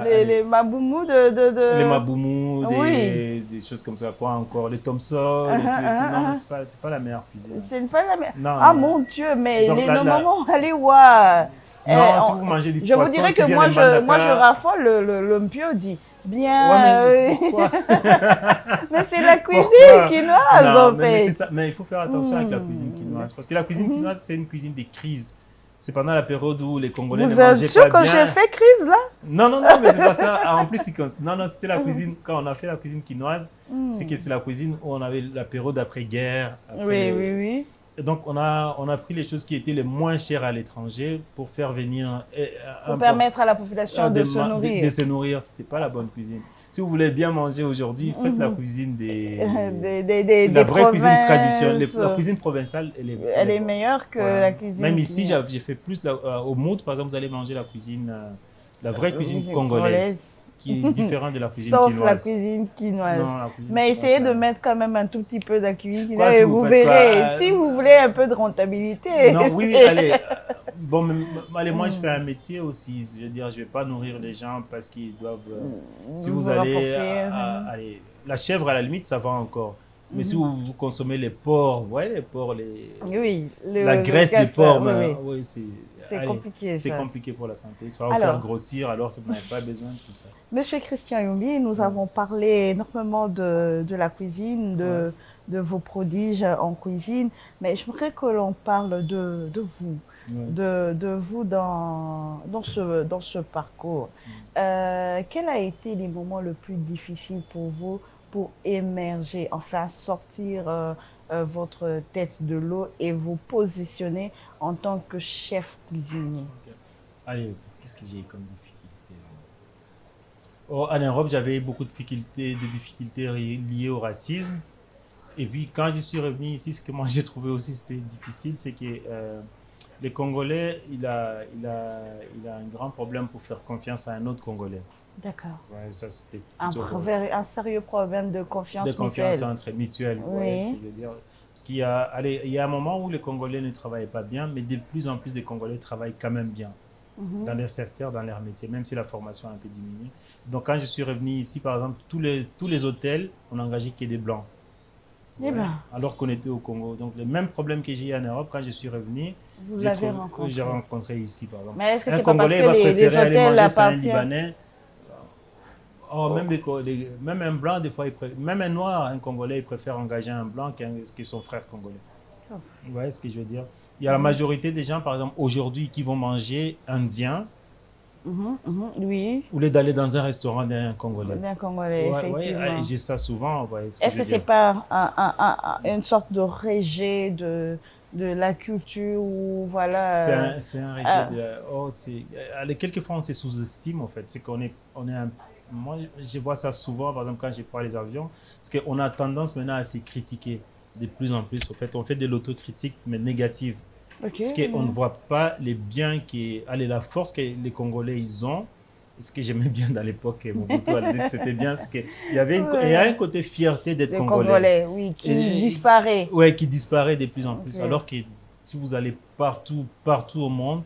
Les maboumous Les maboumous, des choses comme ça. Quoi encore? Les Thompson, non, c'est pas la meilleure cuisine. C'est pas la meilleure. Mon Dieu, mais les moments, allez voir. Non, si vous mangez du poisson, je vous dirais que moi, je raffole le Mpiodi. Bien. Mais c'est la cuisine quinoise, en fait. Mais il faut faire attention avec la cuisine quinoise. Parce que la cuisine quinoise, c'est une cuisine des crises. C'est pendant la période où les Congolais ne mangeaient pas bien. Vous êtes sûr que j'ai fait crise, là? Non, mais c'est pas ça. En plus, c'était la cuisine, quand on a fait la cuisine quinoise, c'est la cuisine où on avait la période après-guerre. Oui. Et donc, on a pris les choses qui étaient les moins chères à l'étranger pour faire venir... Pour permettre à la population de se nourrir. De se nourrir. C'était pas la bonne cuisine. Si vous voulez bien manger aujourd'hui, faites la cuisine la vraie cuisine traditionnelle. La cuisine provençale, elle est meilleure que la cuisine. Même ici, j'ai fait plus au Mout, par exemple, vous allez manger la vraie cuisine congolaise, qui est différente de la cuisine quinoise. Sauf la cuisine quinoise. Mais essayez de mettre quand même un tout petit peu de cuisine quinoise et vous verrez. Si vous voulez un peu de rentabilité. Non, oui, allez. Bon, allez, moi, je fais un métier aussi. Je veux dire, je ne vais pas nourrir les gens parce qu'ils doivent... si vous allez... allez, la chèvre, à la limite, ça va encore. Mais si vous consommez les porcs, vous voyez les porcs, la graisse des porcs, c'est compliqué. C'est compliqué pour la santé. Ça va vous faire grossir alors que vous n'avez pas besoin de tout ça. Monsieur Christian Yombi, nous avons parlé énormément de la cuisine, de vos prodiges en cuisine, mais j'aimerais que l'on parle de vous. De vous dans ce parcours. Quel a été les moments les plus difficiles pour vous pour émerger, enfin sortir votre tête de l'eau et vous positionner en tant que chef cuisinier? Allez, qu'est-ce que j'ai comme difficulté? En Europe, j'avais beaucoup de difficultés liées au racisme. Et puis, quand je suis revenu ici, ce que moi j'ai trouvé aussi c'était difficile, c'est que les Congolais, il a un grand problème pour faire confiance à un autre Congolais. D'accord. Ouais, ça c'était un sérieux problème de confiance mutuelle. De confiance mutuelle. Oui. Ce que je veux dire. Parce qu'il y a un moment où les Congolais ne travaillaient pas bien, mais de plus en plus de Congolais travaillent quand même bien dans leur secteur, dans leur métier, même si la formation a un peu diminué. Donc quand je suis revenu ici, par exemple, tous les hôtels, on n'engageait que des Blancs. Eh ben. Alors qu'on était au Congo. Donc, les mêmes problèmes que j'ai eu en Europe, quand je suis revenu, j'ai rencontré ici, par exemple. Mais est-ce que Un c'est pas parce Congolais que va les préférer aller hôtels manger chez un appartiennent? Libanais. Oh, même un blanc, des fois, même un noir, un Congolais, il préfère engager un blanc que son frère congolais. Oh. Vous voyez ce que je veux dire? Il y a la majorité des gens, par exemple, aujourd'hui, qui vont manger indien, oui. au lieu d'aller dans un restaurant d'un Congolais. D'un Congolais, effectivement. J'ai ça souvent. Est-ce que c'est pas une sorte de rejet de la culture ou voilà? C'est un rejet quelquefois, on se sous-estime, en fait. C'est qu'on est, moi, je vois ça souvent, par exemple, quand je prends les avions, parce qu'on a tendance maintenant à se critiquer de plus en plus. En fait, on fait de l'autocritique, mais négative. Okay. Parce qu'on ne voit pas les biens la force que les Congolais ils ont. Ce que j'aimais bien dans l'époque, Mobutu, c'était bien, parce qu'il y avait il y a un côté fierté d'être Congolais. Oui, qui disparaît. Oui, qui disparaît de plus en plus. Alors que si vous allez partout au monde,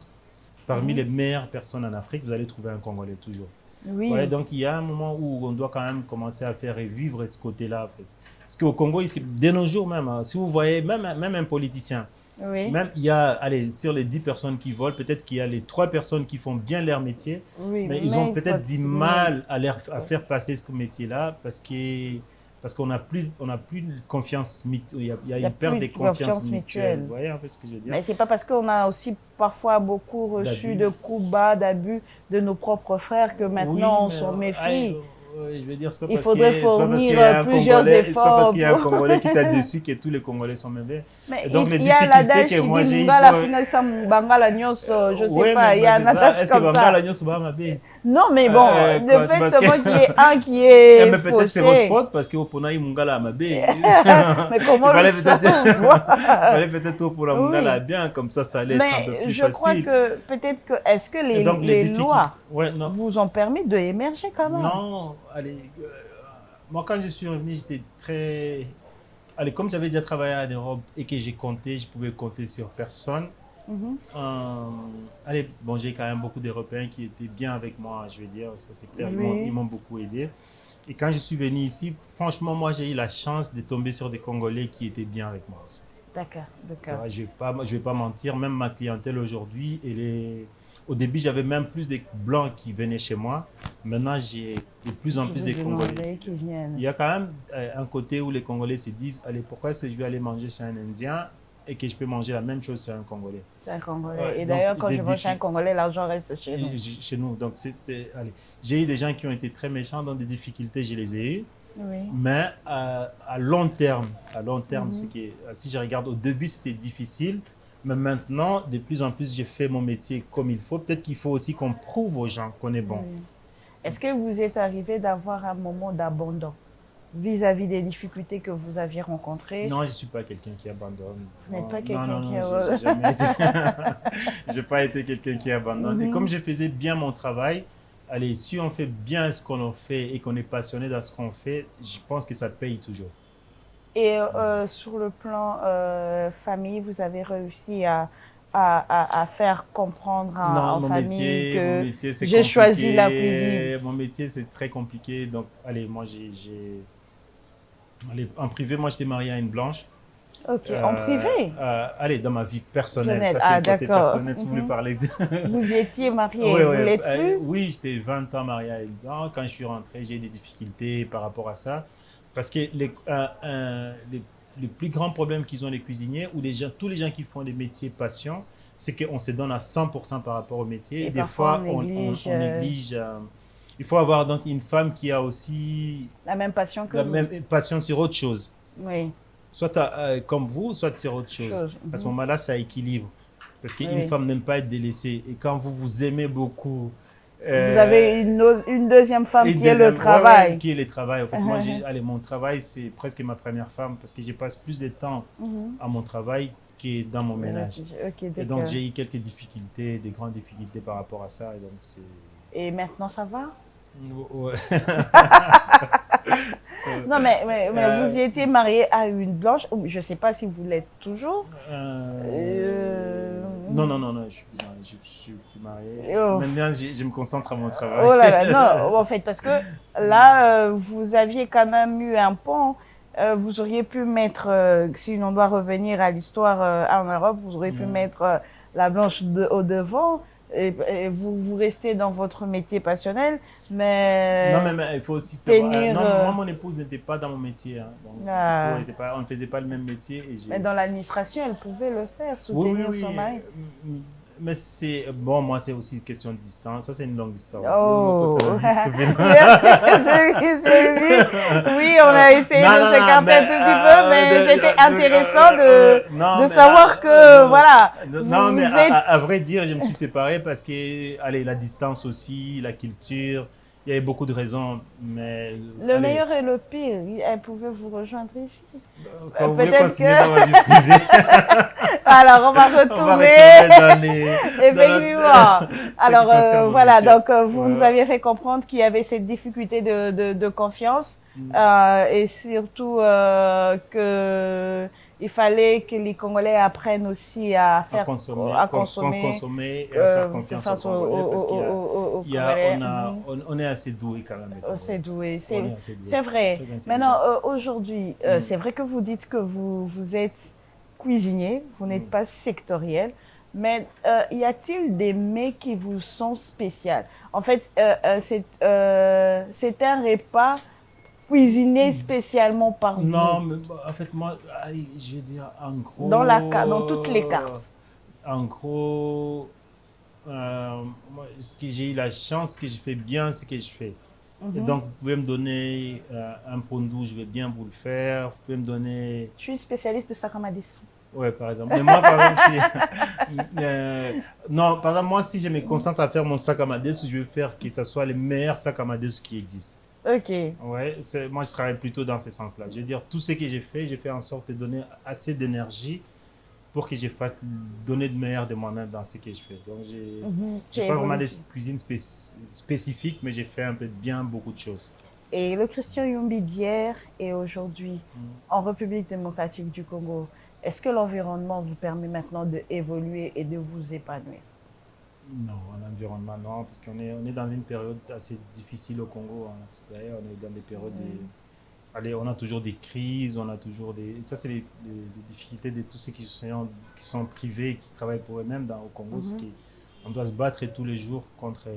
parmi les meilleures personnes en Afrique, vous allez trouver un Congolais toujours. Oui. Ouais, donc il y a un moment où on doit quand même commencer à faire revivre ce côté-là. En fait. Parce qu'au Congo, ici, de nos jours même, si vous voyez, même un politicien, même il y a, sur les 10 personnes qui volent, peut-être qu'il y a les 3 personnes qui font bien leur métier, mais ils ont peut-être du mal à faire passer ce métier-là parce qu'on n'a plus de confiance, il y a une perte de confiance mutuelle. Vous voyez en fait ce que je veux dire? Mais c'est pas parce qu'on a aussi parfois beaucoup reçu de coups bas, d'abus de nos propres frères que maintenant on s'en méfie. Je veux dire, il faudrait fournir plusieurs efforts. C'est pas parce qu'il y a un Congolais qui t'a déçu que tous les Congolais sont mauvais. Mais donc, il y a l'adage qui dit Mungala finale Bangala Nyonso, je sais pas, il y a un adage comme ça. Est-ce que Bangala Nyonso va m'abbé? Non, mais bon, le fait seulement qu'il y ait un qui est mais peut-être c'est votre faute parce que Oponaï Mungala m'abbé. Mais comment le savoir? Il fallait peut-être Oponaï Mungala bien, comme ça allait être un peu plus facile. Mais je crois que peut-être que, est-ce que les lois vous ont permis d'émerger quand même? Non. Allez, moi quand je suis revenu, j'étais très... Allez, comme j'avais déjà travaillé en Europe et que je pouvais compter sur personne. Allez, bon, j'ai quand même beaucoup d'Européens qui étaient bien avec moi, je veux dire, ça c'est clair, ils m'ont beaucoup aidé. Et quand je suis venu ici, franchement, moi j'ai eu la chance de tomber sur des Congolais qui étaient bien avec moi aussi. D'accord. Je vais pas mentir, même ma clientèle aujourd'hui, au début, j'avais même plus de Blancs qui venaient chez moi. Maintenant, j'ai de plus en plus de Congolais. Il y a quand même un côté où les Congolais se disent, allez, pourquoi est-ce que je vais aller manger chez un Indien et que je peux manger la même chose chez un Congolais? C'est un Congolais. Et d'ailleurs, quand je mange chez un Congolais, l'argent reste chez nous. Chez nous. Donc, allez, j'ai eu des gens qui ont été très méchants, dans des difficultés, je les ai eues. Oui. Mais à long terme, c'est que si je regarde, au début, c'était difficile. Mais maintenant, de plus en plus, j'ai fait mon métier comme il faut. Peut-être qu'il faut aussi qu'on prouve aux gens qu'on est bon. Oui. Est-ce que vous êtes arrivé d'avoir un moment d'abandon vis-à-vis des difficultés que vous aviez rencontrées? Non, je ne suis pas quelqu'un qui abandonne. Vous n'êtes pas quelqu'un qui abandonne? Je n'ai pas été quelqu'un qui abandonne. Et comme je faisais bien mon travail, allez, si on fait bien ce qu'on fait et qu'on est passionné dans ce qu'on fait, je pense que ça paye toujours. Et sur le plan famille, vous avez réussi à faire comprendre en famille que j'ai choisi la cuisine? Mon métier, c'est très compliqué. Donc, allez, moi, en privé, moi, j'étais marié à une blanche. Ok, en privé? Allez, dans ma vie personnelle. Ça, c'est le côté personnel, si vous voulez parler de... Vous étiez marié, vous l'êtes plus? Oui, j'étais 20 ans marié à une blanche. Quand je suis rentré, j'ai eu des difficultés par rapport à ça. Parce que le plus grand problème qu'ils ont les cuisiniers ou tous les gens qui font des métiers passion, c'est qu'on se donne à 100% par rapport au métier. Et des fois, on néglige. Il faut avoir donc une femme qui a aussi la même passion que vous. Même passion sur autre chose. Oui. Soit comme vous, soit sur autre chose. À ce moment-là, ça équilibre. Parce qu'une femme n'aime pas être délaissée. Et quand vous aimez beaucoup... vous avez une deuxième femme qui est le travail. Qui est le travail. En fait, moi, mon travail, c'est presque ma première femme parce que je passe plus de temps à mon travail que dans mon ménage. Et donc, j'ai eu quelques difficultés, des grandes difficultés par rapport à ça. Et maintenant, ça va? Ouais. Non, mais vous y étiez marié à une blanche. Je ne sais pas si vous l'êtes toujours. Non, je suis plus marié. Maintenant, je me concentre à mon travail. Oh là là, non, en fait, parce que là, vous aviez quand même eu un pont vous auriez pu mettre, si on doit revenir à l'histoire en Europe, vous auriez pu mettre la blanche au devant et vous restez dans votre métier passionnel, mais... Non, mais il faut aussi savoir... non, moi, mon épouse n'était pas dans mon métier. Hein, donc, du coup, on ne faisait pas le même métier. Et mais dans l'administration, elle pouvait le faire, soutenir son mari. Mais c'est bon, moi c'est aussi une question de distance. Ça c'est une longue histoire. Oh, oui, on a essayé de s'écarter un tout petit peu, mais c'était intéressant de savoir que voilà. Non, mais à vrai dire, je me suis séparé parce que allez, la distance aussi, la culture. Il y avait beaucoup de raisons, mais... Le meilleur et le pire, elle pouvait vous rejoindre ici. Peut-être que... dans ma vie privée. Alors, on va retourner. Effectivement. Alors, voilà, donc vous nous aviez fait comprendre qu'il y avait cette difficulté de confiance et surtout qu'il fallait que les Congolais apprennent aussi à consommer et à faire confiance aux Congolais parce on est assez doué quand même. C'est doué, c'est vrai. Maintenant, aujourd'hui, c'est vrai que vous dites que vous êtes cuisinier, vous n'êtes pas sectoriel, mais y a-t-il des mets qui vous sont spéciaux? En fait, c'est un repas cuisiné spécialement par vous. Non, mais en fait, moi, je veux dire, en gros... Dans toutes les cartes. En gros, moi, ce que j'ai eu la chance, que je fais bien ce que je fais. Et donc, vous pouvez me donner un pondou, je vais bien vous le faire. Vous pouvez me donner... Je suis spécialiste de sakamadesu. Ouais, par exemple. Mais moi, par exemple, non, par exemple, moi, si je me concentre à faire mon sakamadesu, je vais faire que ce soit les meilleurs sakamadesu qui existent. Ok. Ouais, moi, je travaille plutôt dans ce sens-là. Je veux dire, tout ce que j'ai fait en sorte de donner assez d'énergie pour que je fasse donner de meilleur de moi-même dans ce que je fais. Donc, j'ai pas vraiment des cuisines spécifiques, mais j'ai fait un peu bien beaucoup de choses. Et le Christian Yumbi d'hier et aujourd'hui, en République démocratique du Congo, est-ce que l'environnement vous permet maintenant d'évoluer et de vous épanouir? Non, l'environnement, non, parce qu'on est dans une période assez difficile au Congo. Hein. On est dans des périodes... Allez, on a toujours des crises, on a toujours des... Ça, c'est les difficultés de tous ceux qui sont privés, qui travaillent pour eux-mêmes au Congo. On doit se battre tous les jours contre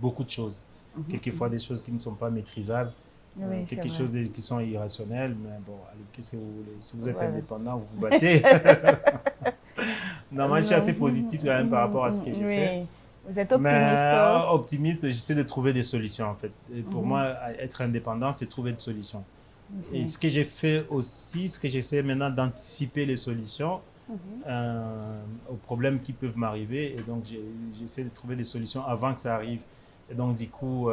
beaucoup de choses. Quelquefois, des choses qui ne sont pas maîtrisables. Oui, quelque chose qui sont irrationnels, mais bon, qu'est-ce que vous voulez? Si vous êtes indépendant, vous vous battez. Non, moi, je suis assez positif quand même par rapport à ce que j'ai fait. Vous êtes optimiste. Mais, optimiste, j'essaie de trouver des solutions, en fait. Et pour moi, être indépendant, c'est trouver des solutions. Et ce que j'ai fait aussi, ce que j'essaie maintenant d'anticiper les solutions aux problèmes qui peuvent m'arriver. Et donc, j'essaie de trouver des solutions avant que ça arrive. Et donc, du coup,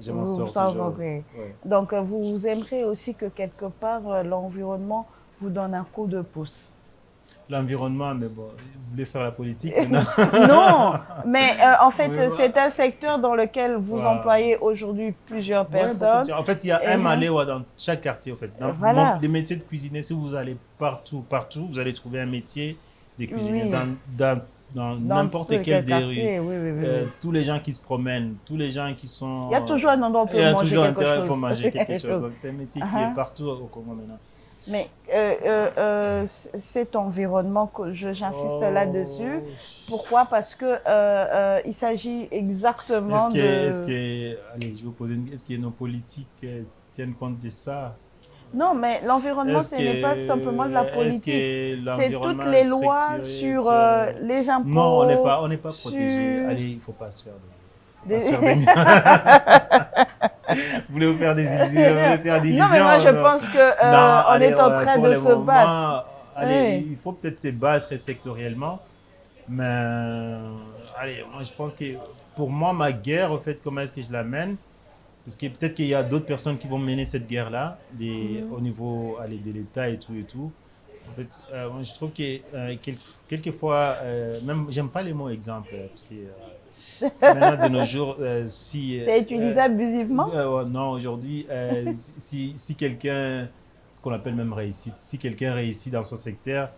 je m'en sors toujours. Ouais. Donc, vous aimeriez aussi que quelque part, l'environnement vous donne un coup de pouce. L'environnement, mais bon, vous voulez faire la politique? Non, mais en fait, c'est un secteur dans lequel vous employez aujourd'hui plusieurs personnes. En fait, il y a un Maléwa dans chaque quartier. En fait. Les métiers de cuisinier, si vous allez partout, vous allez trouver un métier de cuisinier dans n'importe quel des rues. Tous les gens qui se promènent, tous les gens qui sont... Il y a toujours un endroit pour manger quelque chose. Donc, c'est un métier qui est partout au Congo maintenant. Mais cet environnement, j'insiste là-dessus. Pourquoi? Parce que il s'agit exactement allez, je vais vous poser est-ce que nos politiques tiennent compte de ça? Non, mais l'environnement, ce n'est pas simplement de la politique. C'est toutes les lois sur les impôts. Non, on n'est pas protégé. Allez, il ne faut pas se faire vous voulez vous faire des illusions? Non, mais moi, je pense qu'on est en train de se battre. Allez, il faut peut-être se battre sectoriellement. Mais, allez, moi, je pense que pour moi, ma guerre, en fait, comment est-ce que je la mène? Parce que peut-être qu'il y a d'autres personnes qui vont mener cette guerre-là, au niveau de l'État et tout et tout. En fait, moi, je trouve que quelquefois, même, j'aime pas les mots exemple, parce que maintenant, de nos jours, si... C'est utilisé abusivement? Non, aujourd'hui, si quelqu'un, ce qu'on appelle même réussite, si quelqu'un réussit dans son secteur,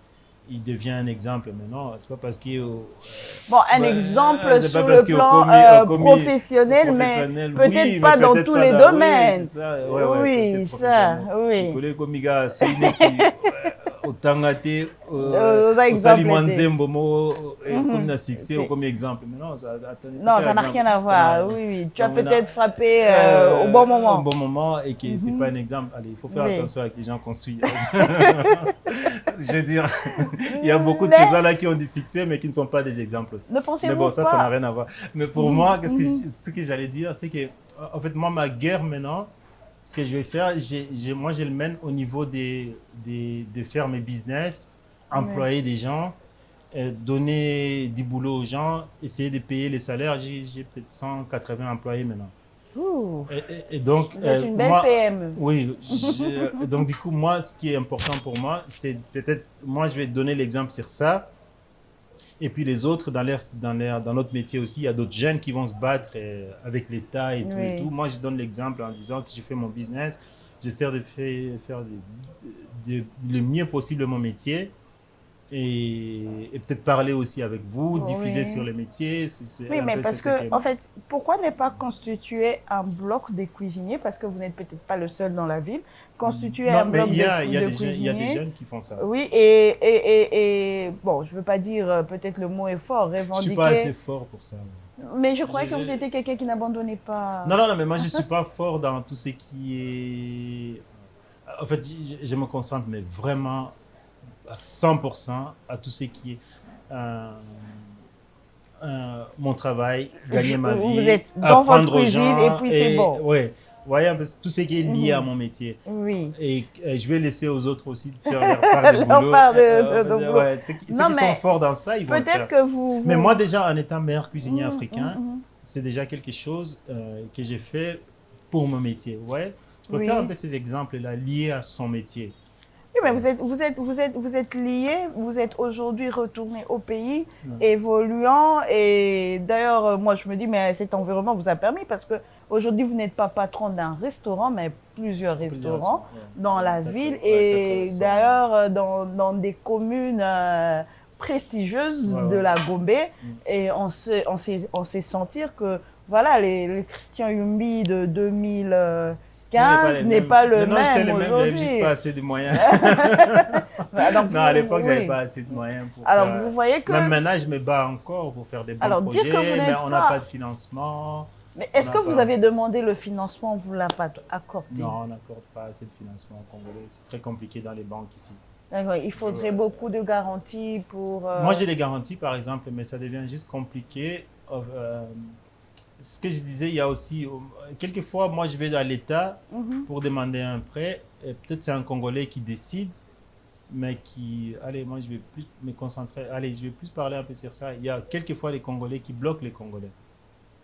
il devient un exemple. Mais non, c'est pas parce qu'il... Bon, un exemple sur parce le qu'il plan professionnel, mais peut-être oui, pas mais dans peut-être tous pas les dans- domaines. Oui, c'est ça. Ouais, Oui, peut-être ça, professionnel. oui. Écoulé comme il a otanga te Oza exemple osali te. nzembo mo comme na C'est- succès ou comme exemple. Mais non, ça, attends, il faut Non, faire ça n'a exemple. rien à Ça n'a voir. rien. Oui, oui. Tu as Donc, maintenant, peut-être frappé au bon au moment. bon moment et qui n'était pas un exemple. Allez, il faut faire Oui. attention avec les gens qu'on suit. Je veux dire, il y a beaucoup de Mais- choses là qui ont du succès, mais qui ne sont pas des exemples aussi. Ne pensez-vous Mais bon, ça pas? n'a rien à voir. Mais pour moi, ce que j'allais dire, c'est que, en fait, moi, ma guerre maintenant, ce que je vais faire, moi, je le mène au niveau de faire mes business, employer des gens, donner du boulot aux gens, essayer de payer les salaires. J'ai peut-être 180 employés maintenant. Ouh, Et donc, vous êtes une belle moi, PME. oui, donc du coup, moi, ce qui est important pour moi, c'est peut-être, moi, je vais donner l'exemple sur ça. Et puis les autres, dans notre métier aussi, il y a d'autres jeunes qui vont se battre avec l'État et tout Oui. et tout. Moi, je donne l'exemple en disant que je fais mon business, j'essaie de faire le mieux possible mon métier et peut-être parler aussi avec vous, diffuser sur les métiers. Oui, mais parce que, en fait, pourquoi ne pas constituer un bloc des cuisiniers? Parce que vous n'êtes peut-être pas le seul dans la ville. Constituer un bloc de cuisiniers. Il y a des jeunes qui font ça. Oui, et bon, je ne veux pas dire, peut-être le mot est fort, revendiquer. Je ne suis pas assez fort pour ça. Mais je croyais que vous étiez quelqu'un qui n'abandonnait pas. Non, mais moi, je ne suis pas fort dans tout ce qui est... En fait, je me concentre, mais vraiment à 100% à tout ce qui est mon travail, gagner ma vie, vous êtes dans votre apprendre aux cuisine gens, et puis c'est bon. Oui, voyez, tout ce qui est lié à mon métier. Oui. Et je vais laisser aux autres aussi de faire leur part de boulot. Ceux qui sont forts dans ça, ils vont le faire. Peut-être que vous... Mais moi, déjà, en étant meilleur cuisinier africain, c'est déjà quelque chose que j'ai fait pour mon métier. Ouais. Je peux faire un peu ces exemples-là liés à son métier. Oui, mais vous êtes lié, vous êtes aujourd'hui retourné au pays, évoluant. Et d'ailleurs, moi, je me dis, mais cet environnement vous a permis parce que aujourd'hui, vous n'êtes pas patron d'un restaurant, mais plusieurs restaurants dans la ville. Et d'ailleurs, dans des communes prestigieuses de la Gombe. Et on sait sentir que, voilà, les Christian Yumbi de 2015 n'est pas le même aujourd'hui. J'avais juste pas assez de moyens. Donc, non, à l'époque, j'avais pas assez de moyens. Alors, vous voyez que... Même maintenant, je me bats encore pour faire des bons projets, mais on n'a pas de financement. Mais est-ce que vous avez demandé le financement, vous ne l'avez pas accordé? Non, on n'accorde pas assez de financement au Congolais. C'est très compliqué dans les banques ici. Il faudrait beaucoup de garanties pour... Moi, j'ai des garanties, par exemple, mais ça devient juste compliqué. Ce que je disais, il y a aussi, quelquefois, moi, je vais à l'État pour demander un prêt. Peut-être c'est un Congolais qui décide, mais qui, allez, moi, je vais plus me concentrer, allez, je vais plus parler un peu sur ça. Il y a quelquefois les Congolais qui bloquent les Congolais.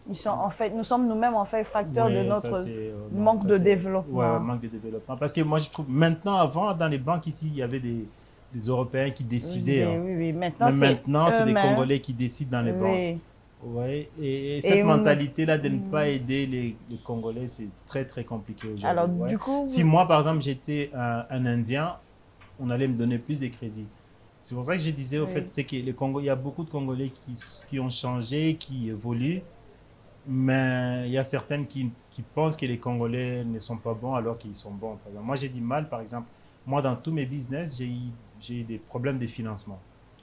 Ils sont, en fait, nous sommes nous-mêmes, en fait, facteurs de notre manque de développement. Oui, manque de développement. Parce que moi, je trouve, maintenant, avant, dans les banques ici, il y avait des Européens qui décidaient. Oui. Maintenant, c'est des Congolais qui décident dans les banques. Ouais, et cette mentalité-là de ne pas aider les Congolais, c'est très, très compliqué aujourd'hui. Alors, du coup... Si moi, par exemple, j'étais un Indien, on allait me donner plus de crédits. C'est pour ça que je disais, au fait, c'est qu'il y a beaucoup de Congolais qui ont changé, qui évoluent, mais il y a certaines qui pensent que les Congolais ne sont pas bons alors qu'ils sont bons. Par exemple, moi, j'ai du mal, par exemple, moi, dans tous mes business, j'ai eu des problèmes de financement.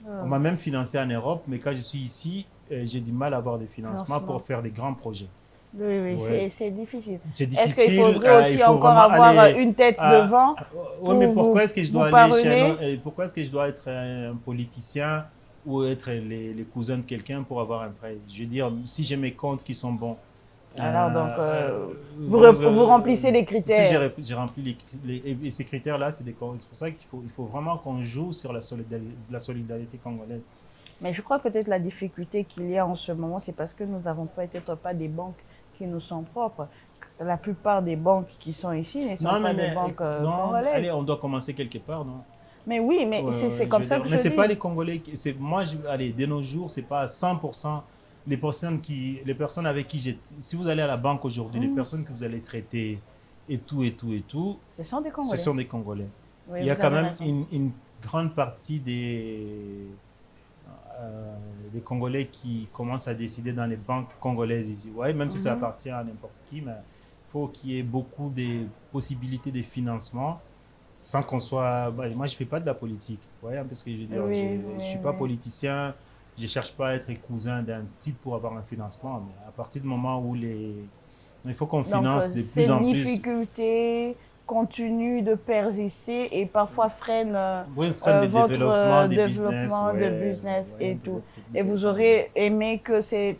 On m'a même financé en Europe, mais quand je suis ici, j'ai du mal à avoir des financements pour faire des grands projets. Oui, c'est difficile. C'est difficile. Est-ce qu'il faudrait aussi encore avoir une tête devant? Oui, mais pourquoi est-ce que je dois aller pourquoi est-ce que je dois être un politicien ou être les cousins de quelqu'un pour avoir un prêt? Je veux dire, si j'ai mes comptes qui sont bons. Alors, donc, vous remplissez les critères. Si j'ai rempli et ces critères-là, c'est pour ça qu'il faut vraiment qu'on joue sur la solidarité congolaise. Mais je crois peut-être la difficulté qu'il y a en ce moment, c'est parce que nous n'avons peut-être pas des banques qui nous sont propres. La plupart des banques qui sont ici ne sont pas des banques congolaises. Allez, on doit commencer quelque part, non? Mais oui, mais c'est comme ça que je dis. Mais ce n'est pas les Congolais. Allez, de nos jours, ce n'est pas à 100% les personnes avec qui si vous allez à la banque aujourd'hui, les personnes que vous allez traiter et tout, ce sont des Congolais. Ce sont des Congolais. Oui, il y a quand même une grande partie des Congolais qui commencent à décider dans les banques congolaises ici. Ouais, même si ça appartient à n'importe qui, mais il faut qu'il y ait beaucoup de possibilités de financement sans qu'on soit... Bah, moi, je ne fais pas de la politique. Vous voyez un peu ce que je veux dire. Je ne suis pas politicien, je ne cherche pas à être cousin d'un type pour avoir un financement. Mais à partir du moment où il faut qu'on finance de plus en plus... Ces difficultés continuent de persister et parfois freinent, votre développement de business et tout. Et vous aurez aimé que ces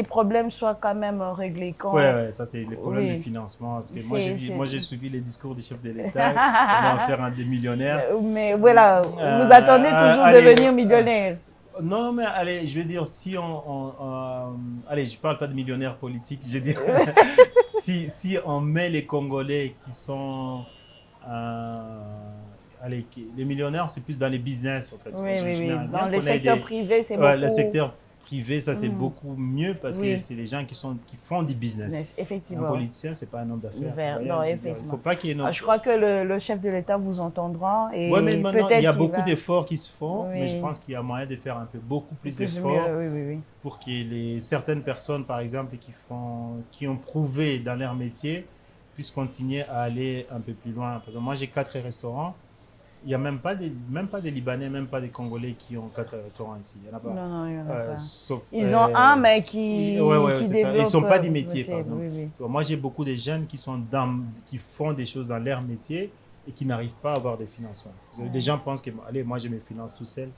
problèmes soient quand même réglés. Oui, ça c'est le problème du financement. Parce que moi, j'ai suivi les discours du chef de l'État, comment faire un des millionnaires. Mais voilà, vous attendez toujours devenir millionnaire. Non, mais allez, je veux dire, si allez, je ne parle pas de millionnaires politiques, je veux dire, si on met les Congolais qui sont... allez, les millionnaires, c'est plus dans les business, en fait. Oui. Dans le secteur privé, c'est beaucoup... Le secteur privé, ça, c'est beaucoup mieux parce que c'est les gens qui font du business. Effectivement. Un politicien, c'est pas un homme d'affaires. Non, effectivement. Il faut pas qu'il y ait je crois que le chef de l'État vous entendra. Oui, mais maintenant, il y a beaucoup d'efforts qui se font, mais je pense qu'il y a moyen de faire beaucoup plus d'efforts pour que certaines personnes, par exemple, qui ont prouvé dans leur métier, puissent continuer à aller un peu plus loin. Par exemple, moi, j'ai 4 restaurants. Il n'y a même pas des Libanais, même pas des Congolais qui ont 4 restaurants ici. Il n'y en a pas. Non, il n'y en a pas. Sauf, ils ont un, mais qui développe... Ils ne sont pas du métier, par exemple. Moi, j'ai beaucoup de jeunes qui font des choses dans leur métier et qui n'arrivent pas à avoir des financements. Des gens pensent que, allez, moi, je me finance tout seul.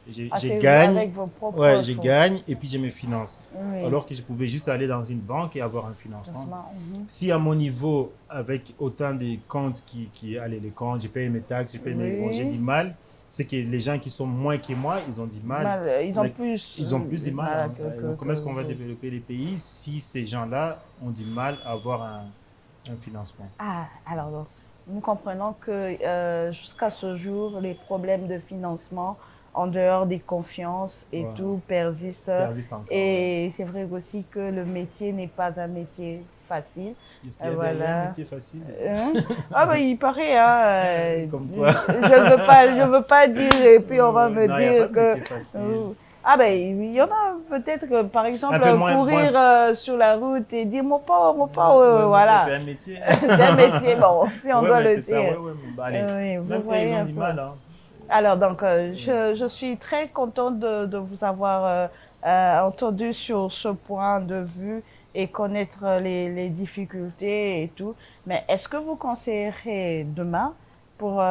Je gagne, avec vos propres je gagne et puis je me finance. Alors que je pouvais juste aller dans une banque et avoir un financement. Si à mon niveau, avec autant de comptes allez, les comptes, je paye mes taxes, je paye j'ai du mal, c'est que les gens qui sont moins que moi, ils ont du mal. Ils ont plus du mal. Comment est-ce qu'on va développer les pays si ces gens-là ont du mal à avoir un financement? Alors donc, nous comprenons que jusqu'à ce jour, les problèmes de financement en dehors des confiances et tout persiste encore, et c'est vrai aussi que le métier n'est pas un métier facile. Est-ce qu'il y a un métier facile? Il paraît. Comme quoi? Je veux pas dire et puis on va me dire que... il y en a peut-être que, par exemple, courir sur la route et dire mon pauvre, voilà. C'est un métier. C'est un métier, bon, si on doit le dire. Même ils ont du mal, hein. Alors, donc, je suis très contente de vous avoir entendu sur ce point de vue et connaître les difficultés et tout. Mais est-ce que vous conseillerez demain, pour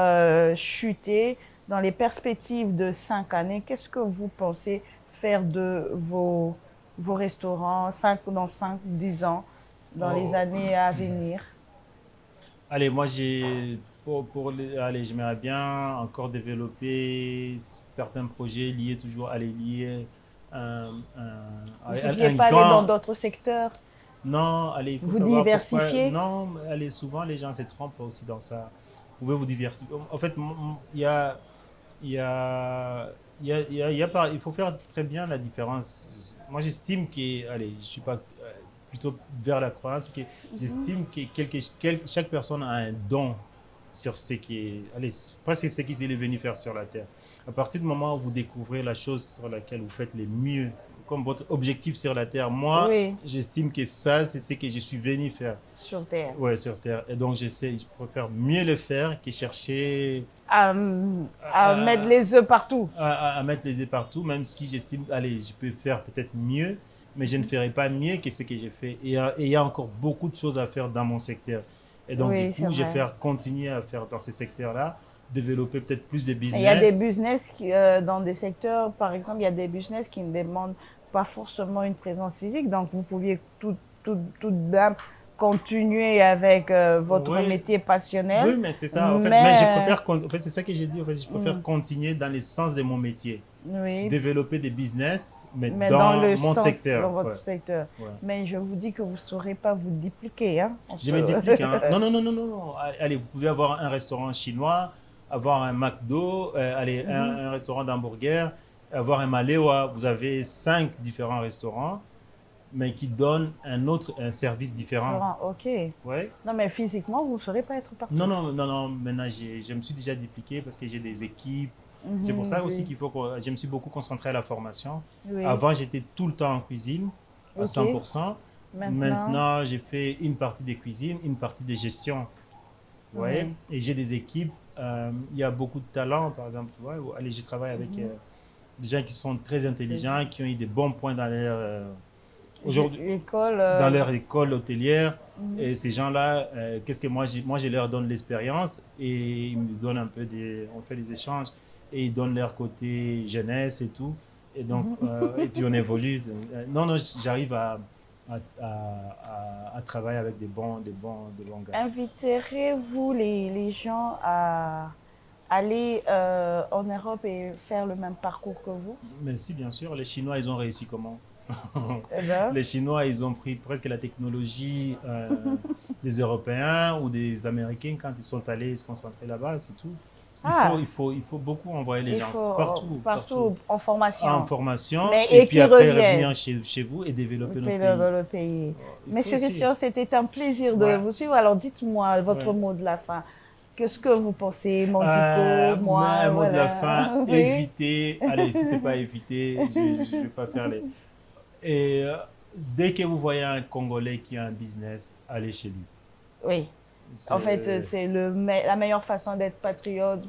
chuter dans les perspectives de 5 années, qu'est-ce que vous pensez faire de vos restaurants dans 5, 10 ans, dans les années à venir? Allez, moi, allez, j'aimerais bien encore développer certains projets liés vous ne vouliez pas aller dans d'autres secteurs? Non, allez, il faut vous savoir diversifier? Non, allez, souvent les gens se trompent aussi dans ça. Vous pouvez vous diversifier. En fait, il faut faire très bien la différence. Moi, j'estime allez, je suis pas plutôt vers la croyance, que j'estime que chaque personne a un don sur ce presque ce qu'il est venu faire sur la terre. À partir du moment où vous découvrez la chose sur laquelle vous faites le mieux, comme votre objectif sur la terre, moi, j'estime que ça, c'est ce que je suis venu faire. Sur terre. Oui, sur terre. Et donc, je préfère mieux le faire que chercher... à mettre les œufs partout. À mettre les œufs partout, même si j'estime, allez, je peux faire peut-être mieux, mais je ne ferai pas mieux que ce que j'ai fait. Et il y a encore beaucoup de choses à faire dans mon secteur. Et donc, du coup, je vais continuer à faire dans ces secteurs-là, développer peut-être plus de business. Il y a des business dans des secteurs, par exemple, il y a des business qui ne demandent pas forcément une présence physique. Donc, vous pouviez tout de même continuer avec votre métier passionnel. Oui, mais c'est ça. Mais je préfère, c'est ça que j'ai dit. En fait, je préfère continuer dans le sens de mon métier. Développer des business, mais dans mon secteur. Dans votre secteur. Mais je vous dis que vous ne saurez pas vous dupliquer. Hein, je me duplique. Hein. Non. Allez, vous pouvez avoir un restaurant chinois, avoir un McDo, un restaurant d'hamburger, avoir un Malewa. Vous avez 5 différents restaurants. mais qui donne un service différent. Ok. Ouais. Non, mais physiquement, vous ne saurez pas être partout. Non. Maintenant, je me suis déjà dupliqué parce que j'ai des équipes. C'est pour ça aussi qu'il faut que je me suis beaucoup concentré à la formation. Oui. Avant, j'étais tout le temps en cuisine, à 100%. Maintenant, j'ai fait une partie des cuisines, une partie des gestions. Vous voyez? Et j'ai des équipes. Il y a beaucoup de talents, par exemple. Tu vois? Allez, je travaille avec des gens qui sont très intelligents, qui ont eu des bons points dans leur dans leur école hôtelière. Et ces gens-là, qu'est-ce que moi, je leur donne l'expérience et ils me donnent un peu on fait des échanges et ils donnent leur côté jeunesse et tout. Et donc, et puis on évolue. Non, j'arrive à travailler avec des bons gars. Inviterez-vous les gens à aller en Europe et faire le même parcours que vous? Mais si, bien sûr. Les Chinois, ils ont réussi comment? Les Chinois, ils ont pris presque la technologie des Européens ou des Américains quand ils sont allés se concentrer là-bas, c'est tout. Il faut beaucoup envoyer les gens partout en formation. En formation, mais et puis après revenir chez vous et développer notre pays. Monsieur Christian, c'était un plaisir de vous suivre. Alors dites-moi votre mot de la fin. Qu'est-ce que vous pensez, Mondico, moi? Un mot de la fin, évitez. Allez, si ce n'est pas éviter, je ne vais pas faire les... Et dès que vous voyez un Congolais qui a un business, allez chez lui. Oui. En fait, c'est la meilleure façon d'être patriote.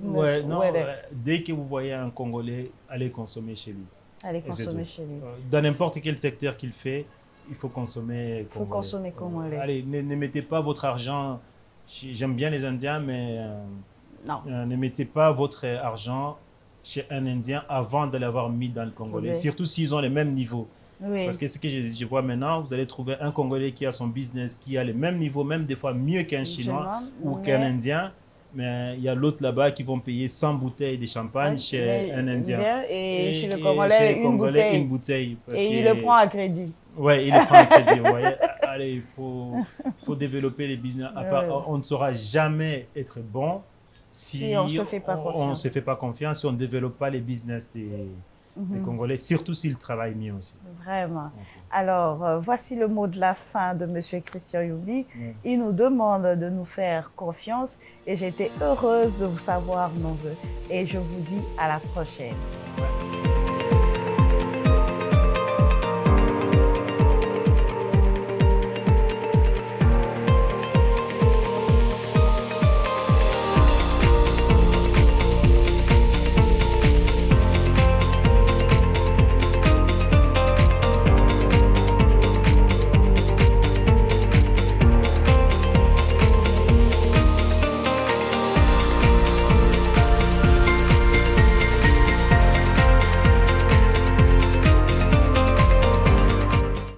Dès que vous voyez un Congolais, allez consommer chez lui. Allez consommer chez lui. Dans n'importe quel secteur qu'il fait, il faut consommer congolais. Il faut consommer congolais. Allez, ne mettez pas votre argent... J'aime bien les Indiens, mais ne mettez pas votre argent chez un Indien avant de l'avoir mis dans le Congolais, surtout s'ils ont les mêmes niveaux. Oui. Parce que ce que je vois maintenant, vous allez trouver un Congolais qui a son business, qui a les mêmes niveaux, même des fois mieux qu'un Chinois ou qu'un Indien. Mais il y a l'autre là-bas qui vont payer 100 bouteilles de champagne chez un Indien. Et chez le Congolais, une bouteille. Et il le prend à crédit. Oui, il le prend à crédit. Vous voyez. Allez, il faut développer les business. On ne saura jamais être bon si on ne se fait pas confiance, si on ne développe pas les business des Congolais, surtout s'ils travaillent mieux aussi. Vraiment. Alors, voici le mot de la fin de M. Christian Youmbi. Il nous demande de nous faire confiance et j'étais heureuse de vous savoir nombreux. Et je vous dis à la prochaine.